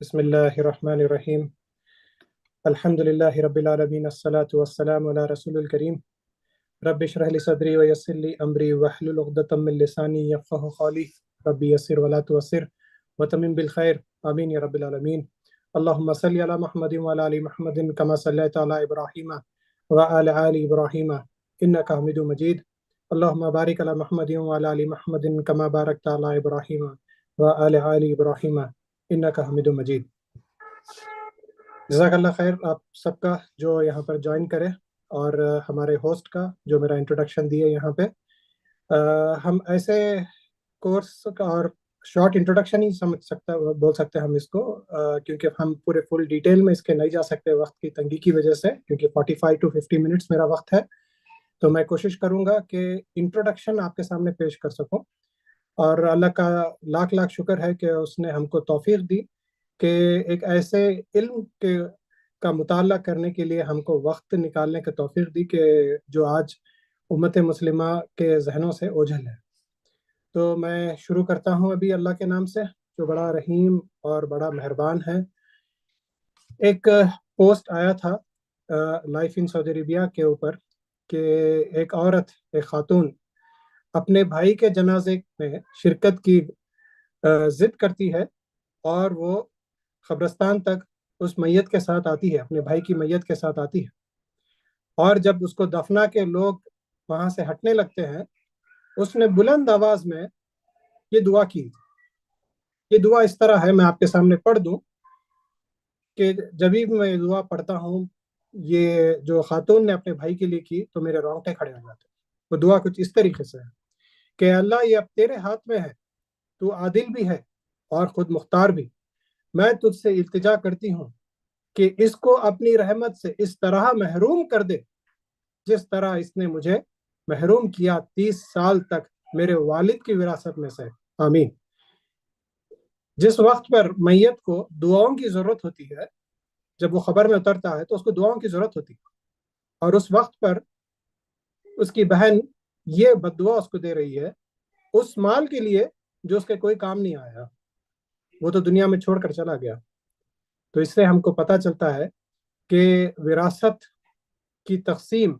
بسم اللہ الرحمن الرحیم الحمد للہ رب العالمین الصلاۃ والسلام علی رسول الکریم رب اشرح لی صدری ویسر لی امری واحلل عقدۃ من لسانی یفقہوا قولی رب یسر ولا تعسر وتمم بالخیر آمین یا رب العالمین اللہم صلی علی محمد وعلی آل محمد کما صلیت علی ابراہیم وعلی آل ابراہیم انک حمید مجید اللہم بارک علی محمد وعلی آل محمد کما بارکت علی ابراہیم وعلی آل ابراہیم انک حمید مجید۔ جزاک اللہ خیر آپ سب کا جو یہاں پر جوائن کرے، اور ہمارے ہوسٹ کا جو میرا انٹروڈکشن دیے یہاں پہ۔ ہم ایسے کورس کا اور شارٹ انٹروڈکشن ہی بول سکتے ہیں ہم اس کو، کیونکہ ہم پورے فل ڈیٹیل میں اس کے نہیں جا سکتے وقت کی تنگی کی وجہ سے، کیونکہ 45 to 50 منٹس میرا وقت ہے۔ تو میں کوشش کروں گا کہ انٹروڈکشن آپ کے سامنے پیش کر سکوں، اور اللہ کا لاکھ لاکھ شکر ہے کہ اس نے ہم کو توفیق دی کہ ایک ایسے علم کا مطالعہ کرنے کے لیے ہم کو وقت نکالنے کی توفیق دی کہ جو آج امت مسلمہ کے ذہنوں سے اوجھل ہے۔ تو میں شروع کرتا ہوں ابھی اللہ کے نام سے جو بڑا رحیم اور بڑا مہربان ہے۔ ایک پوسٹ آیا تھا لائف ان سعودی عربیہ کے اوپر کہ ایک عورت، ایک خاتون اپنے بھائی کے جنازے میں شرکت کی ضد کرتی ہے، اور وہ قبرستان تک اس میت کے ساتھ آتی ہے، اپنے بھائی کی میت کے ساتھ آتی ہے، اور جب اس کو دفنا کے لوگ وہاں سے ہٹنے لگتے ہیں، اس نے بلند آواز میں یہ دعا کی۔ یہ دعا اس طرح ہے، میں آپ کے سامنے پڑھ دوں کہ جب بھی میں دعا پڑھتا ہوں، یہ جو خاتون نے اپنے بھائی کے لیے کی، تو میرے رونگٹے کھڑے ہو جاتے ہیں۔ وہ دعا کچھ اس طریقے سے ہے کہ اللہ یہ اب تیرے ہاتھ میں ہے، تو عادل بھی ہے اور خود مختار بھی۔ میں تجھ سے التجا کرتی ہوں کہ اس کو اپنی رحمت سے اس طرح محروم کر دے جس طرح اس نے مجھے محروم کیا 30 سال تک میرے والد کی وراثت میں سے، آمین۔ جس وقت پر میت کو دعاؤں کی ضرورت ہوتی ہے، جب وہ خبر میں اترتا ہے تو اس کو دعاؤں کی ضرورت ہوتی ہے، اور اس وقت پر اس کی بہن یہ بد دعا اس کو دے رہی ہے اس مال کے لیے جو اس کے کوئی کام نہیں آیا، وہ تو دنیا میں چھوڑ کر چلا گیا۔ تو اس سے ہم کو پتہ چلتا ہے کہ وراثت کی تقسیم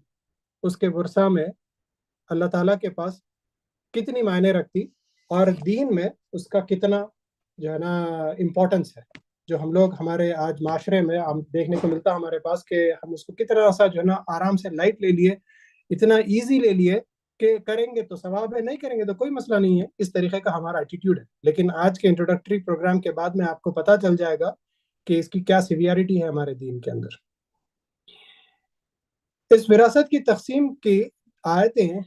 اس کے ورثہ میں اللہ تعالیٰ کے پاس کتنی معنی رکھتی، اور دین میں اس کا کتنا جو ہے نا امپورٹنس ہے، جو ہم لوگ ہمارے آج معاشرے میں ہم دیکھنے کو ملتا ہمارے پاس کہ ہم اس کو کتنا سا جو ہے نا آرام سے لائٹ لے لیے، اتنا ایزی لے لیے کہ کریں گے تو ثواب ہے، نہیں کریں گے تو کوئی مسئلہ نہیں ہے۔ اس طریقے کا ہمارا ایٹیٹیوڈ ہے، لیکن آج کے انٹروڈکٹری پروگرام کے بعد میں آپ کو پتہ چل جائے گا کہ اس کی کیا سیویریٹی ہے ہمارے دین کے اندر۔ اس وراثت کی تقسیم کی آیتیں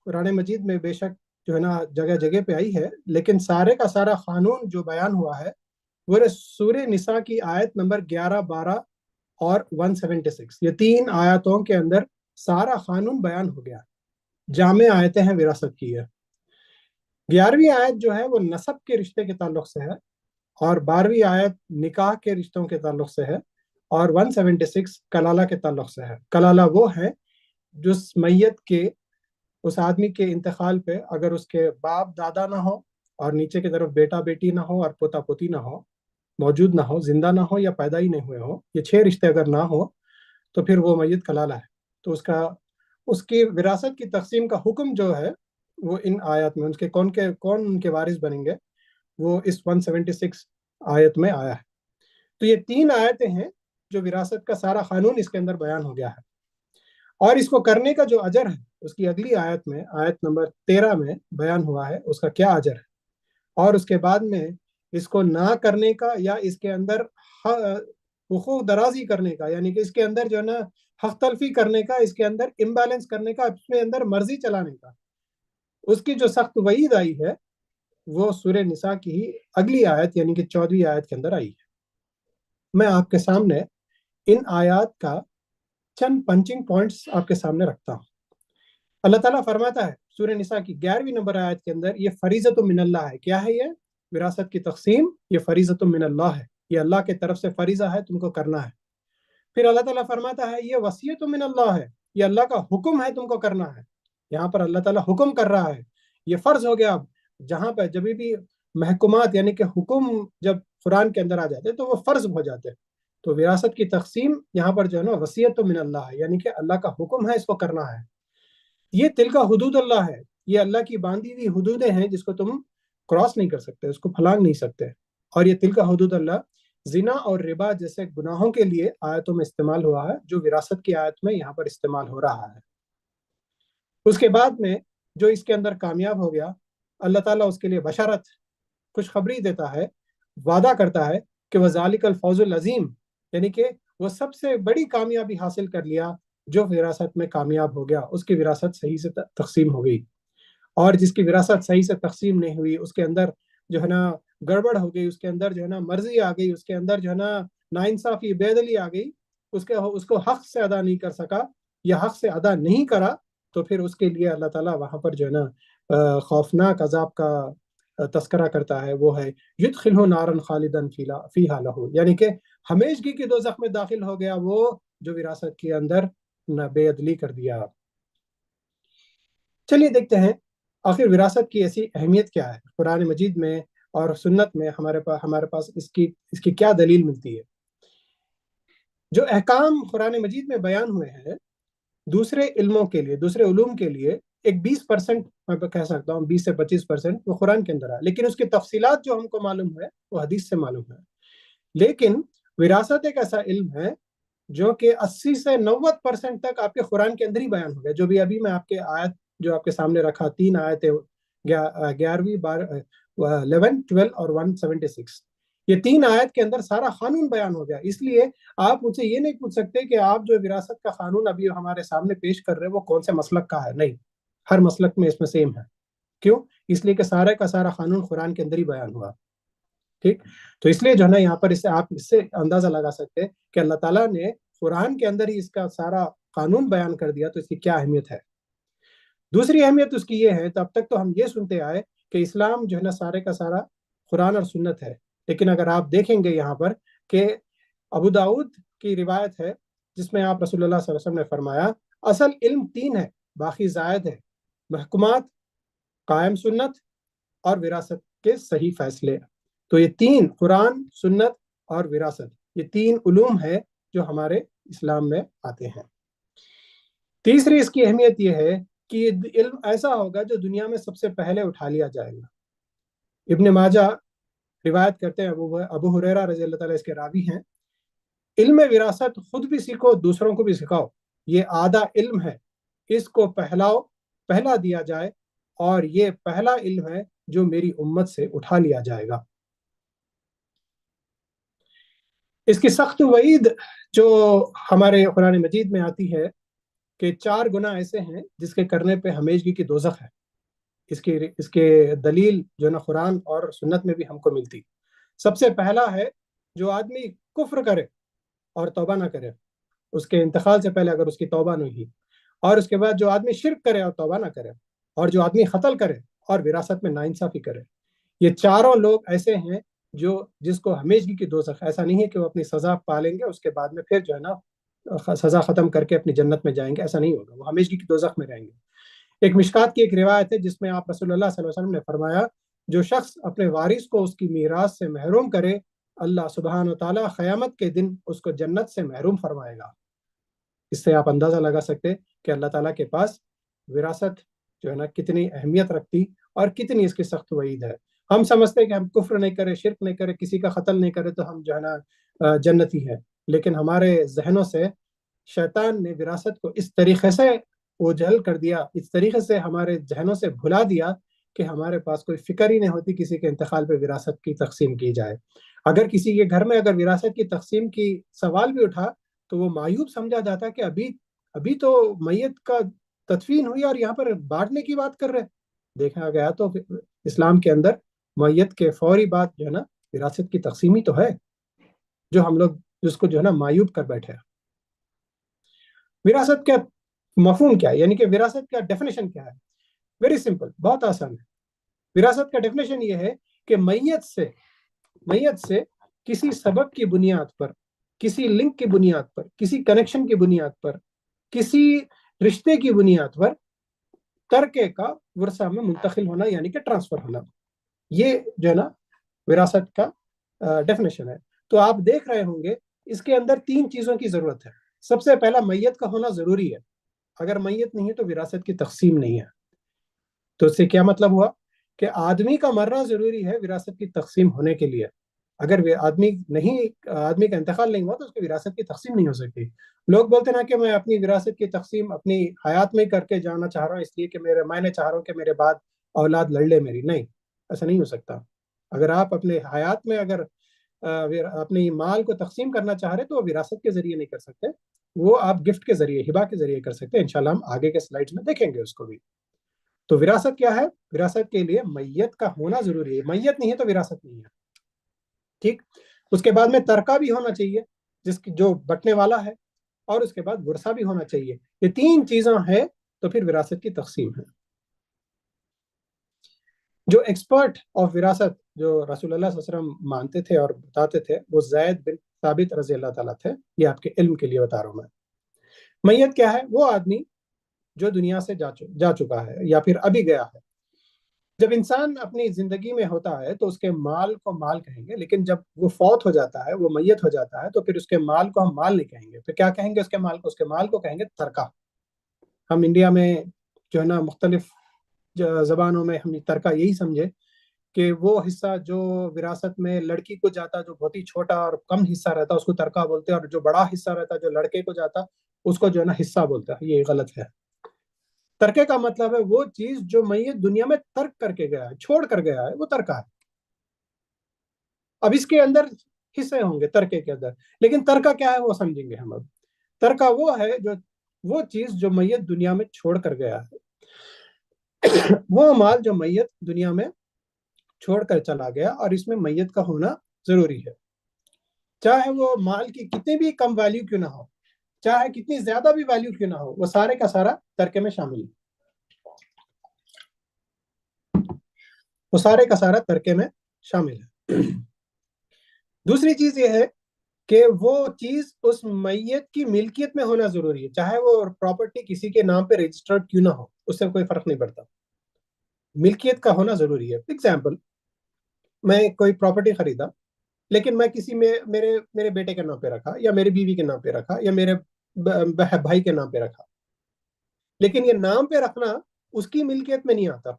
قرآن مجید میں بے شک جو ہے نا جگہ جگہ پہ آئی ہے، لیکن سارے کا سارا قانون جو بیان ہوا ہے وہ سورہ نساء کی آیت نمبر 11، 12 اور 176، یہ 3 آیاتوں کے اندر سارا قانون بیان ہو گیا۔ جامع آیتیں ہیں وراثت کی ہے۔ 11ویں آیت جو ہے وہ نسب کے رشتے کے تعلق سے ہے، اور 12ویں آیت نکاح کے رشتوں کے تعلق سے ہے، اور 176 کلالہ کے تعلق سے ہے۔ کلالہ وہ ہے جس میت کے اس آدمی کے انتقال پہ اگر اس کے باپ دادا نہ ہو، اور نیچے کی طرف بیٹا بیٹی نہ ہو، اور پوتا پوتی نہ ہو، موجود نہ ہو، زندہ نہ ہو، یا پیدا ہی نہیں ہوئے ہو، یہ 6 رشتے اگر نہ ہو تو پھر وہ میت کلالہ ہے۔ تو اس کی وراثت کی تقسیم کا حکم جو ہے وہ ان آیات میں، کون ان کے وارث بنیں گے، وہ اس 176 آیت میں آیا ہے۔ تو یہ 3 آیتیں ہیں جو وراثت کا سارا قانون اس کے اندر بیان ہو گیا ہے، اور اس کو کرنے کا جو اجر ہے اس کی اگلی آیت میں، آیت نمبر 13 میں بیان ہوا ہے اس کا کیا اجر ہے، اور اس کے بعد میں اس کو نہ کرنے کا یا اس کے اندر حقوق درازی کرنے کا، یعنی کہ اس کے اندر جو ہے نا حق تلفی کرنے کا، اس کے اندر امبیلنس کرنے کا، اس کے اندر مرضی چلانے کا، اس کی جو سخت وعید آئی ہے وہ سورہ نساء کی ہی اگلی آیت یعنی کہ 14ویں آیت کے اندر آئی ہے۔ میں آپ کے سامنے ان آیات کا چند پنچنگ پوائنٹس آپ کے سامنے رکھتا ہوں۔ اللہ تعالیٰ فرماتا ہے سورہ نساء کی 11ویں نمبر آیت کے اندر، یہ فریضۃ من اللہ ہے۔ کیا ہے یہ وراثت کی تقسیم؟ یہ فریضۃ من اللہ ہے، یہ اللہ کی طرف سے فریضہ ہے، تم کو کرنا ہے۔ پھر اللہ تعالیٰ فرماتا ہے یہ وصیت من اللہ ہے، یہ اللہ کا حکم ہے، تم کو کرنا ہے۔ یہاں پر اللہ تعالیٰ حکم کر رہا ہے، یہ فرض ہو گیا۔ اب جہاں پہ جب بھی محکومات یعنی کہ حکم جب قرآن کے اندر آ جاتے ہیں تو وہ فرض ہو جاتے ہیں. تو وراثت کی تقسیم یہاں پر جو ہے نا وصیت من اللہ ہے، یعنی کہ اللہ کا حکم ہے، اس کو کرنا ہے. یہ تلک حدود اللہ ہے، یہ اللہ کی باندھی ہوئی حدودیں ہیں جس کو تم کراس نہیں کر سکتے، اس کو پھلانگ نہیں سکتے. اور یہ تلک حدود اللہ زنا اور ربا جیسے گناہوں کے لیے آیتوں میں استعمال ہوا ہے، جو وراثت کی آیت میں یہاں پر استعمال ہو رہا ہے. اس کے بعد میں جو اس کے اندر کامیاب ہو گیا، اللہ تعالیٰ اس کے لیے بشارت، خوشخبری دیتا ہے، وعدہ کرتا ہے کہ وہ ذالک الفوز العظیم، یعنی کہ وہ سب سے بڑی کامیابی حاصل کر لیا جو وراثت میں کامیاب ہو گیا، اس کی وراثت صحیح سے تقسیم ہو گئی. اور جس کی وراثت صحیح سے تقسیم نہیں ہوئی، اس کے اندر جو ہے نا گڑبڑ ہو گئی، اس کے اندر جو ہے نا مرضی آ گئی، اس کے اندر جو ہے نا ناانصافی، بے دلی آ گئی، اس کو حق سے ادا نہیں کر سکا یا حق سے ادا نہیں کرا، تو پھر اس کے لیے اللہ تعالیٰ وہاں پر جو ہے نا خوفناک عذاب کا تذکرہ کرتا ہے. وہ ہے یدخلہ نارا خالدا فیہا لہ، یعنی کہ ہمیشگی کی دوزخ میں داخل ہو گیا وہ جو وراثت کے اندر نہ بے عدلی کر دیا. چلیے دیکھتے ہیں آخر وراثت کی ایسی اہمیت کیا ہے. قرآن مجید میں اور سنت میں ہمارے پاس اس کی کیا دلیل ملتی ہے. جو احکام قرآن مجید میں بیان ہوئے ہیں دوسرے علموں کے لیے، دوسرے علوم کے لیے، ایک 20% میں کہہ سکتا ہوں، 20 سے 25% وہ قرآن کے اندر ہے، لیکن اس کی تفصیلات جو ہم کو معلوم ہے وہ حدیث سے معلوم ہے. لیکن وراثت ایک ایسا علم ہے جو کہ 80 سے 90% تک آپ کے قرآن کے اندر ہی بیان ہو گیا. جو بھی ابھی میں آپ کے آیت جو آپ کے سامنے رکھا، 3 آیتیں، 11ویں 11 12 اور 176، یہ 3 آیت کے اندر سارا قانون بیان ہو گیا. اس لیے آپ مجھ سے یہ نہیں پوچھ سکتے کہ آپ جو وراثت کا قانون ابھی ہمارے سامنے پیش کر رہے ہیں وہ کون سے مسلک کا ہے. نہیں، ہر مسلک میں اس میں سیم ہے. کیوں؟ اس لیے کہ سارے کا سارا قانون قرآن کے اندر ہی بیان ہوا. ٹھیک، تو اس لیے جو ہے نا یہاں پر آپ اس سے اندازہ لگا سکتے ہیں کہ اللہ تعالیٰ نے قرآن کے اندر ہی اس کا سارا قانون بیان کر دیا، تو اس کی کیا اہمیت ہے. دوسری اہمیت اس کی یہ ہے، تب تک تو ہم یہ سنتے آئے کہ اسلام جو ہے نا سارے کا سارا قرآن اور سنت ہے. لیکن اگر آپ دیکھیں گے یہاں پر کہ ابو داؤد کی روایت ہے جس میں آپ رسول اللہ صلی اللہ علیہ وسلم نے فرمایا اصل علم 3 ہے، باقی زائد ہے: محکومات، قائم سنت اور وراثت کے صحیح فیصلے. تو یہ 3، قرآن، سنت اور وراثت، یہ 3 علوم ہے جو ہمارے اسلام میں آتے ہیں. تیسری اس کی اہمیت یہ ہے کہ یہ علم ایسا ہوگا جو دنیا میں سب سے پہلے اٹھا لیا جائے گا. ابن ماجہ روایت کرتے ہیں، ابو ہریرہ رضی اللہ تعالیٰ اس کے راوی ہیں، علم وراثت خود بھی سیکھو، دوسروں کو بھی سکھاؤ، یہ آدھا علم ہے، اس کو پہلا دیا جائے، اور یہ پہلا علم ہے جو میری امت سے اٹھا لیا جائے گا. اس کی سخت وعید جو ہمارے قرآن مجید میں آتی ہے کہ 4 گناہ ایسے ہیں جس کے کرنے پہ ہمیشگی کی دوزخ ہے. اس کے دلیل جو نا قرآن اور سنت میں بھی ہم کو ملتی. سب سے پہلا ہے جو آدمی کفر کرے اور توبہ نہ کرے، اس کے انتقال سے پہلے اگر اس کی توبہ نہیں ہوئی، اور اس کے بعد جو آدمی شرک کرے اور توبہ نہ کرے، اور جو آدمی قتل کرے اور وراثت میں ناانصافی کرے. یہ چاروں لوگ ایسے ہیں جس کو ہمیشگی کی دوزخ. ایسا نہیں ہے کہ وہ اپنی سزا پالیں گے اس کے بعد میں پھر جو ہے نا سزا ختم کر کے اپنی جنت میں جائیں گے، ایسا نہیں ہوگا، وہ ہمیشگی کی دوزخ میں رہیں گے. ایک مشکات کی ایک روایت ہے جس میں آپ رسول اللہ صلی اللہ علیہ وسلم نے فرمایا جو شخص اپنے وارث کو اس کی میراث سے محروم کرے، اللہ سبحانہ و تعالیٰ قیامت کے دن اس کو جنت سے محروم فرمائے گا. اس سے آپ اندازہ لگا سکتے کہ اللہ تعالیٰ کے پاس وراثت جو ہے نا کتنی اہمیت رکھتی اور کتنی اس کی سخت وعید ہے. ہم سمجھتے ہیں کہ ہم کفر نہیں کرے، شرک نہیں کرے، کسی کا قتل نہیں کرے تو ہم جو ہے نا جنتی ہے. لیکن ہمارے ذہنوں سے شیطان نے وراثت کو اس طریقے سے اوجھل کر دیا، اس طریقے سے ہمارے ذہنوں سے بھلا دیا کہ ہمارے پاس کوئی فکر ہی نہیں ہوتی کسی کے انتقال پہ وراثت کی تقسیم کی جائے. اگر کسی کے گھر میں اگر وراثت کی تقسیم کی سوال بھی اٹھا تو وہ معیوب سمجھا جاتا کہ ابھی تو میت کا تدفین ہوئی اور یہاں پر بانٹنے کی بات کر رہے. دیکھا گیا تو اسلام کے اندر میت کے فوری بعد جو ہے نا وراثت کی تقسیم ہی تو ہے، جو ہم لوگ جس کو جو ہے نا معیوب کر بیٹھے. وراثت کا مفہوم کیا ہے، یعنی کہ وراثت کا ڈیفینیشن کیا ہے؟ ویری سمپل، بہت آسان ہے. وراثت کا ڈیفینیشن یہ ہے کہ میت سے کسی سبب کی بنیاد پر، کسی لنک کی بنیاد پر، کسی کنیکشن کی بنیاد پر، کسی رشتے کی بنیاد پر ترکے کا ورثہ میں منتقل ہونا، یعنی کہ ٹرانسفر ہونا، یہ جو ہے نا وراثت کا ڈیفینیشن ہے. تو آپ دیکھ رہے ہوں گے اس کے اندر 3 چیزوں کی ضرورت ہے. سب سے پہلا میت کا ہونا ضروری ہے. اگر میت نہیں ہے تو وراثت کی تقسیم نہیں ہے. تو اس سے کیا مطلب ہوا کہ آدمی کا مرنا ضروری ہے وراثت کی تقسیم ہونے کے لیے. اگر آدمی کا انتقال نہیں ہوا تو اس کی وراثت کی تقسیم نہیں ہو سکتی. لوگ بولتے نا کہ میں اپنی وراثت کی تقسیم اپنی حیات میں کر کے جانا چاہ رہا ہوں اس لیے کہ میں چاہ رہا ہوں کہ میرے بعد اولاد لڑ لے میری. نہیں، ایسا نہیں ہو سکتا. اگر آپ اپنے حیات میں اگر اپنی مال کو تقسیم کرنا چاہ رہے تو وہ وراثت کے ذریعے نہیں کر سکتے، وہ آپ گفٹ کے ذریعے، ہبہ کے ذریعے کر سکتے ہیں. انشاءاللہ ہم آگے کے سلائیڈز میں دیکھیں گے اس کو بھی. تو وراثت کیا ہے؟ وراثت کے لیے میت کا ہونا ضروری ہے. میت نہیں ہے تو وراثت نہیں ہے. ٹھیک. اس کے بعد میں ترکہ بھی ہونا چاہیے جو بٹنے والا ہے، اور اس کے بعد ورثہ بھی ہونا چاہیے. یہ 3 چیزیں ہیں تو پھر وراثت کی تقسیم ہے. جو ایکسپرٹ آف وراثت جو رسول اللہ صلی اللہ علیہ وسلم مانتے تھے اور بتاتے تھے وہ زید بن ثابت رضی اللہ تعالیٰ تھے. یہ آپ کے علم کے لیے بتا رہا ہوں میں. میت کیا ہے؟ وہ آدمی جو دنیا سے جا چکا ہے یا پھر ابھی گیا ہے. جب انسان اپنی زندگی میں ہوتا ہے تو اس کے مال کو مال کہیں گے، لیکن جب وہ فوت ہو جاتا ہے، وہ میت ہو جاتا ہے، تو پھر اس کے مال کو ہم مال نہیں کہیں گے. پھر کیا کہیں گے اس کے مال کو؟ اس کے مال کو کہیں گے ترکہ. ہم انڈیا میں جو ہے نا مختلف زبانوں میں ہم ترکہ یہی سمجھے کہ وہ حصہ جو وراثت میں لڑکی کو جاتا جو بہت ہی چھوٹا اور کم حصہ رہتا اس کو ترکہ بولتے ہیں، اور جو بڑا حصہ رہتا جو لڑکے کو جاتا اس کو جو ہے نا حصہ بولتا ہے. یہ غلط ہے. ترکے کا مطلب ہے وہ چیز جو میت دنیا میں ترک کر کے گیا ہے، چھوڑ کر گیا ہے، وہ ترکہ ہے. اب اس کے اندر حصے ہوں گے ترکے کے اندر، لیکن ترکہ کیا ہے وہ سمجھیں گے ہم اب. ترکہ وہ ہے وہ چیز جو میت دنیا میں چھوڑ کر گیا ہے. وہ مال جو میت دنیا میں چھوڑ کر چلا گیا اور اس میں میت کا ہونا ضروری ہے. چاہے وہ مال کی کتنی بھی کم ویلیو کیوں نہ ہو، چاہے کتنی زیادہ بھی ویلیو کیوں نہ ہو، وہ سارے کا سارا ترکے میں شامل ہے. وہ سارے کا سارا ترکے میں شامل ہے. دوسری چیز یہ ہے کہ وہ چیز اس میت کی ملکیت میں ہونا ضروری ہے. چاہے وہ پراپرٹی کسی کے نام پہ رجسٹرڈ کیوں نہ ہو، اس سے کوئی فرق نہیں پڑتا. ملکیت کا ہونا ضروری ہے. ایگزامپل، میں کوئی پراپرٹی خریدا لیکن میں کسی میں میرے بیٹے کے نام پہ رکھا، یا میری بیوی کے نام پہ رکھا، یا میرے بھائی کے نام پہ رکھا، لیکن یہ نام پہ رکھنا اس کی ملکیت میں نہیں آتا.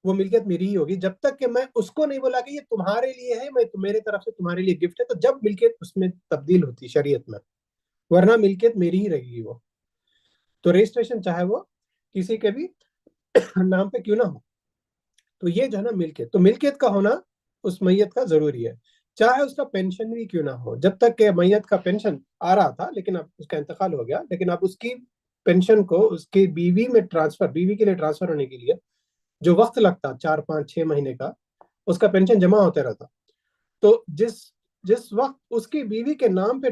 وہ ملکیت میری ہی ہوگی جب تک کہ میں اس کو نہیں بولا کہ یہ تمہارے لیے ہے، میں میرے طرف سے تمہارے لیے گفٹ ہے. تو جب ملکیت اس میں تبدیل ہوتی شریعت میں، ورنہ ملکیت میری ہی رہے گی. وہ تو رجسٹریشن چاہے وہ کسی کے بھی نام پہ کیوں نہ ہو. تو یہ جو ہے نا ملکیت، تو ملکیت کا ہونا اس میت کا ضروری ہے. چاہے اس کا پینشن بھی کیوں نہ ہو. جب تک کہ میت کا پینشن آ رہا تھا لیکن اب اس کا انتقال ہو گیا، لیکن اب اس کی پینشن کو اس کی بیوی میں بیوی کے لیے ٹرانسفر ہونے کے لیے جو وقت لگتا 4 5 6 مہینے کا، اس کا پینشن جمع ہوتے رہتا. تو جس وقت اس کی بیوی کے نام پہ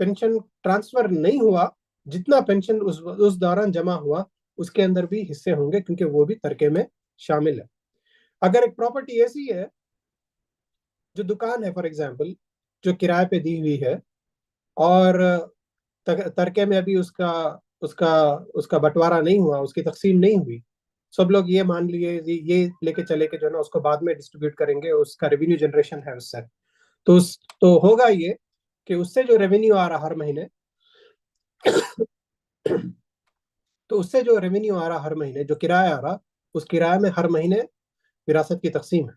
پینشن ٹرانسفر نہیں ہوا، جتنا پینشن اس دوران جمع ہوا اس کے اندر بھی حصے ہوں گے، کیونکہ وہ بھی ترکے میں شامل ہے. اگر ایک پراپرٹی ایسی ہے جو دکان ہے فار ایگزامپل، جو کرائے پہ دی ہوئی ہے اور ترکے میں ابھی اس کا بٹوارا نہیں ہوا، اس کی تقسیم نہیں ہوئی، سب لوگ یہ مان لیے، یہ لے کے چلے کہ جو ہے نا اس کو بعد میں ڈسٹریبیوٹ کریں گے، اس کا ریونیو جنریشن ہے اس سے، تو ہوگا یہ کہ اس سے جو ریونیو آ رہا ہر مہینے تو اس سے جو ریونیو آ رہا ہر مہینے، جو کرایہ آ رہا، اس کرایہ میں ہر مہینے وراثت کی تقسیم ہے.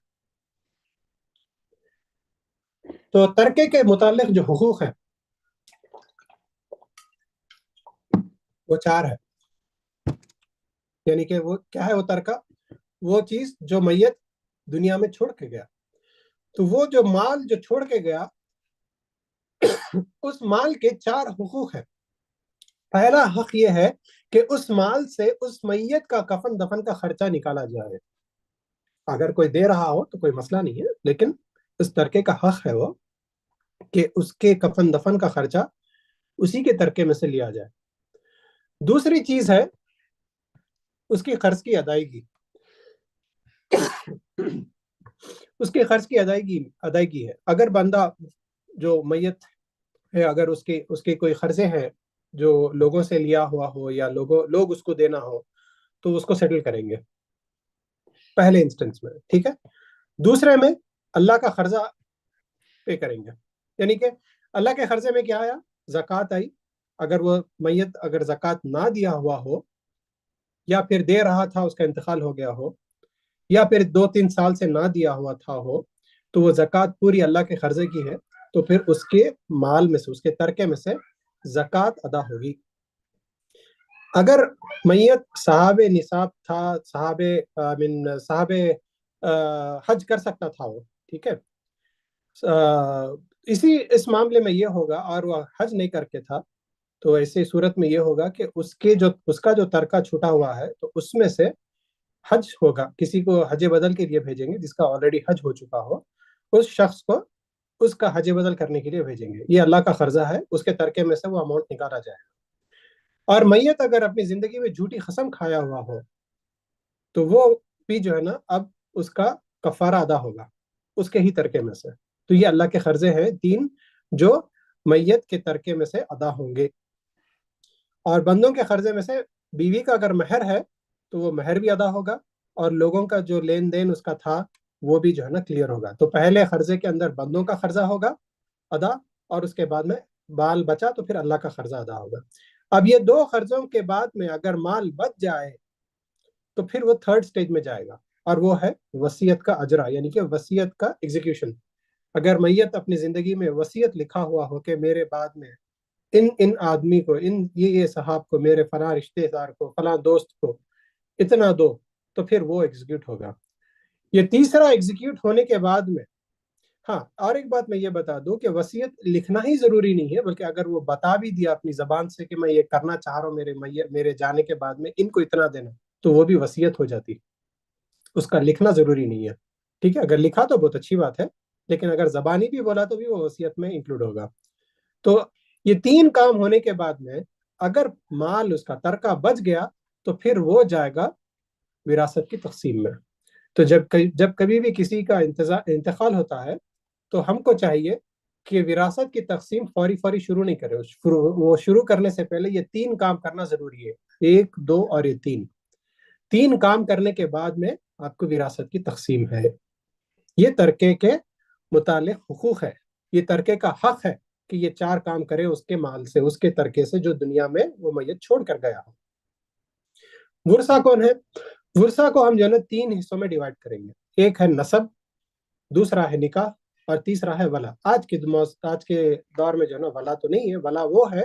تو ترکے کے متعلق جو حقوق ہیں وہ 4 ہے. یعنی کہ وہ کیا ہے؟ وہ ترکہ وہ چیز جو میت دنیا میں چھوڑ کے گیا. تو وہ جو مال جو چھوڑ کے گیا، اس مال کے 4 حقوق ہیں. پہلا حق یہ ہے کہ اس مال سے اس میت کا کفن دفن کا خرچہ نکالا جائے. اگر کوئی دے رہا ہو تو کوئی مسئلہ نہیں ہے، لیکن اس ترکے کا حق ہے وہ کہ اس کے کفن دفن کا خرچہ اسی کے ترکے میں سے لیا جائے. دوسری چیز ہے اس کی قرض کی ادائیگی. اس کے قرض کی ادائیگی ہے. اگر بندہ جو میت ہے، اگر اس کے کوئی قرضے ہیں جو لوگوں سے لیا ہوا ہو یا لوگ اس کو دینا ہو، تو اس کو سیٹل کریں گے پہلے انسٹنس میں. ٹھیک ہے. دوسرے میں اللہ کا قرضہ پے کریں گے. یعنی کہ اللہ کے قرضے میں کیا آیا؟ زکوٰۃ آئی. اگر وہ میت اگر زکوٰۃ نہ دیا ہوا ہو یا پھر دے رہا تھا اس کا انتقال ہو گیا ہو یا پھر 2-3 سال سے نہ دیا ہوا تھا ہو تو وہ زکوٰۃ پوری اللہ کے قرضے کی ہے, تو پھر اس کے مال میں سے اس کے ترکے میں سے زکوٰۃ ادا ہوگی. اگر میت صاحب نصاب تھا, صاحب حج کر سکتا تھا وہ, ٹھیک ہے, اس معاملے میں یہ ہوگا, اور وہ حج نہیں کر کے تھا تو ایسے صورت میں یہ ہوگا کہ اس کا جو ترکہ چھوٹا ہوا ہے تو اس میں سے حج ہوگا. کسی کو حج بدل کے لیے بھیجیں گے جس کا آلریڈی حج ہو چکا ہو, اس شخص کو اس کا حج بدل کرنے کے لیے بھیجیں گے. یہ اللہ کا قرضہ ہے, اس کے ترکے میں سے وہ اماؤنٹ نکالا جائے گا. اور میت اگر اپنی زندگی میں جھوٹی قسم کھایا ہوا ہو تو وہ بھی جو ہے نا اب اس کا کفارہ ادا ہوگا اس کے ہی ترکے میں سے. تو یہ اللہ کے قرضے ہیں 3 جو میت کے ترکے میں سے ادا ہوں گے. اور بندوں کے قرضے میں سے بیوی کا اگر مہر ہے تو وہ مہر بھی ادا ہوگا, اور لوگوں کا جو لین دین اس کا تھا وہ بھی جو ہے نا کلیئر ہوگا. تو پہلے قرضے کے اندر بندوں کا قرضہ ہوگا ادا, اور اس کے بعد میں بال بچا تو پھر اللہ کا قرضہ ادا ہوگا. اب یہ 2 قرضوں کے بعد میں اگر مال بچ جائے تو پھر وہ 3rd سٹیج میں جائے گا, اور وہ ہے وصیت کا اجرا, یعنی کہ وصیت کا ایگزیکیوشن. اگر میت اپنی زندگی میں وصیت لکھا ہوا ہو کہ میرے بعد میں ان آدمی کو, یہ صاحب کو, میرے فلاں رشتے دار کو, فلاں دوست کو اتنا دو, تو پھر وہ ایگزیکیوٹ ہوگا. یہ تیسرا ایگزیکیوٹ ہونے کے بعد میں, ہاں اور ایک بات میں یہ بتا دوں کہ وصیت لکھنا ہی ضروری نہیں ہے, بلکہ اگر وہ بتا بھی دیا اپنی زبان سے کہ میں یہ کرنا چاہ رہا ہوں میرے جانے کے بعد میں ان کو اتنا دینا, تو وہ بھی وصیت ہو جاتی. اس کا لکھنا ضروری نہیں ہے, ٹھیک ہے. اگر لکھا تو بہت اچھی بات ہے, لیکن اگر زبانی بھی بولا تو بھی وہ وصیت میں انکلوڈ ہوگا. تو یہ 3 کام ہونے کے بعد میں اگر مال اس کا ترکہ بچ گیا تو پھر وہ جائے گا وراثت کی تقسیم میں. تو جب کبھی بھی کسی کا انتقال ہوتا ہے تو ہم کو چاہیے کہ وراثت کی تقسیم فوری شروع نہیں کرے. وہ شروع کرنے سے پہلے یہ 3 کام کرنا ضروری ہے, 1 2 اور یہ 3 کام کرنے کے بعد میں آپ کو وراثت کی تقسیم ہے. یہ ترکے کے متعلق حقوق ہے, یہ ترکے کا حق ہے کہ یہ 4 کام کرے اس کے مال سے, اس کے ترکے سے جو دنیا میں وہ میت چھوڑ کر گیا ہو. ورثہ کون ہے؟ ورثہ کو ہم جو ہے نا 3 حصوں میں ڈیوائڈ کریں گے. ایک ہے نسب, دوسرا ہے نکاح, اور تیسرا ہے ولا. آج کے دور میں جو ہے نا ولا تو نہیں ہے. ولا وہ ہے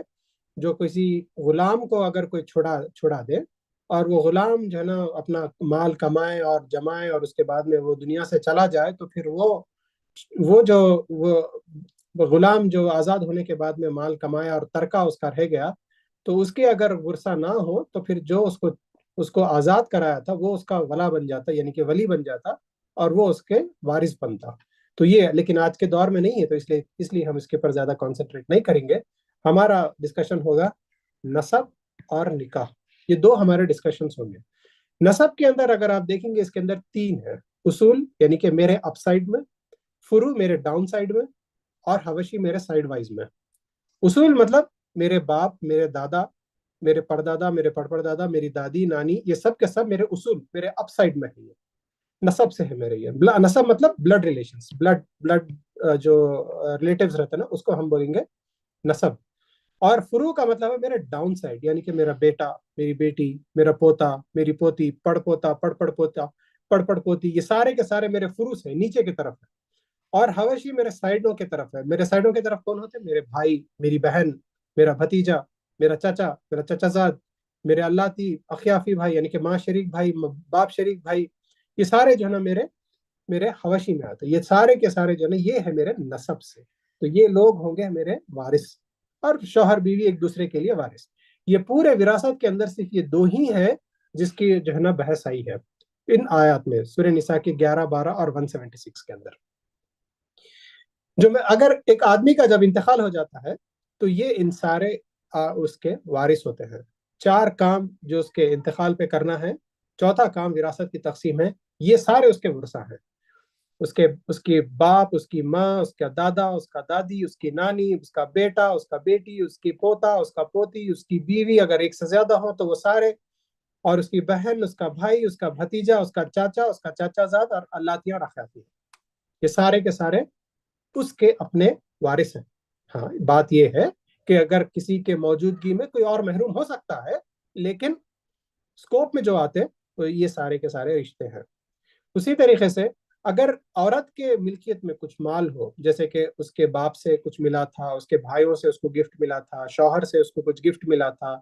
جو کسی غلام کو اگر کوئی چھڑا دے اور وہ غلام جو ہے نا اپنا مال کمائے اور جمائے اور اس کے بعد میں وہ دنیا سے چلا جائے, تو پھر وہ غلام جو آزاد ہونے کے بعد میں مال کمایا اور ترکہ اس کا رہ گیا, تو اس کے اگر ورثہ نہ ہو تو پھر جو اس کو آزاد کرایا تھا وہ اس کا ولا بن جاتا, یعنی کہ ولی بن جاتا, اور وہ اس کے وارث بنتا. تو یہ لیکن آج کے دور میں نہیں ہے, تو اس لیے ہم اس کے پر زیادہ کانسنٹریٹ نہیں کریں گے. ہمارا ڈسکشن ہوگا نسب اور نکاح, یہ 2 ہمارے ڈسکشنز ہوں گے. نسب کے اندر اگر آپ دیکھیں گے اس کے اندر 3 ہے. اصول یعنی کہ میرے اپ سائڈ میں, فروع میرے ڈاؤن سائڈ میں, اور حوشی میرے سائڈ وائز میں. اصول مطلب میرے باپ, میرے دادا, میرے پردادا, میرے پڑپردادا, میری دادی, نانی, یہ سب کے سب میرے اصول میرے اپ سائڈ میں ہے. نسب سے ہے میرے یہ. نسب مطلب بلڈ ریلیشنز, بلڈ جو ریلیٹیوز رہتے ہیں نا اس کو ہم بولیں گے نسب. اور فروع کا مطلب ہے میرے ڈاؤن سائڈ, یعنی کہ میرا بیٹا, میری بیٹی, میرا پوتا, میری پوتی, پڑ پوتا, پڑ پوتا, پڑ پوتی, یہ سارے کے سارے میرے فروع سے نیچے کی طرف ہے. اور حوشی میرے سائڈوں کی طرف ہے. میرے سائڈوں کی طرف کون ہوتے ہیں؟ میرے بھائی, میری بہن, میرا بھتیجا, میرا چچا زاد, میرے اللہ اخیافی بھائی یعنی کہ ماں شریک بھائی, باپ شریک بھائی, یہ سارے جو ہے نا میرے حوشی میں آتے ہیں. یہ سارے کے سارے جو ہے نا یہ ہے میرے نسب سے. تو یہ لوگ ہوں گے میرے وارث, اور شوہر بیوی ایک دوسرے کے لیے وارث. یہ پورے وراثت کے اندر صرف یہ 2 ہی ہے جس کی جو ہے نا بحث آئی ہے ان آیات میں, سورہ نساء کے 11 12 اور 176 کے اندر. اگر ایک آدمی کا جب انتقال ہو جاتا ہے تو یہ ان سارے اس کے وارث ہوتے ہیں. 4 کام جو اس کے انتقال پہ کرنا ہے, چوتھا کام وراثت کی تقسیم ہے, یہ سارے اس کے ورثہ ہیں. اس کی باپ, اس کی ماں, اس کا دادا, اس کا دادی, اس کی نانی, اس کا بیٹا, اس کا بیٹی, اس کی پوتا, اس کا پوتی, اس کی بیوی, اگر ایک سے زیادہ ہو تو وہ سارے, اور اس کی بہن, اس کا بھائی, اس کا بھتیجا, اس کا چاچا زاد, اور اللاتیاں اور اخواتیں. یہ سارے کے سارے اس کے اپنے وارث ہیں. ہاں بات یہ ہے کہ اگر کسی کے موجودگی میں کوئی اور محروم ہو سکتا ہے، لیکن اسکوپ میں جو آتے تو یہ سارے کے سارے رشتے ہیں. اسی طریقے سے اگر عورت کے ملکیت میں کچھ مال ہو، جیسے کہ اس کے باپ سے کچھ ملا تھا، اس کے بھائیوں سے اس کو گفٹ ملا تھا، شوہر سے اس کو کچھ گفٹ ملا تھا،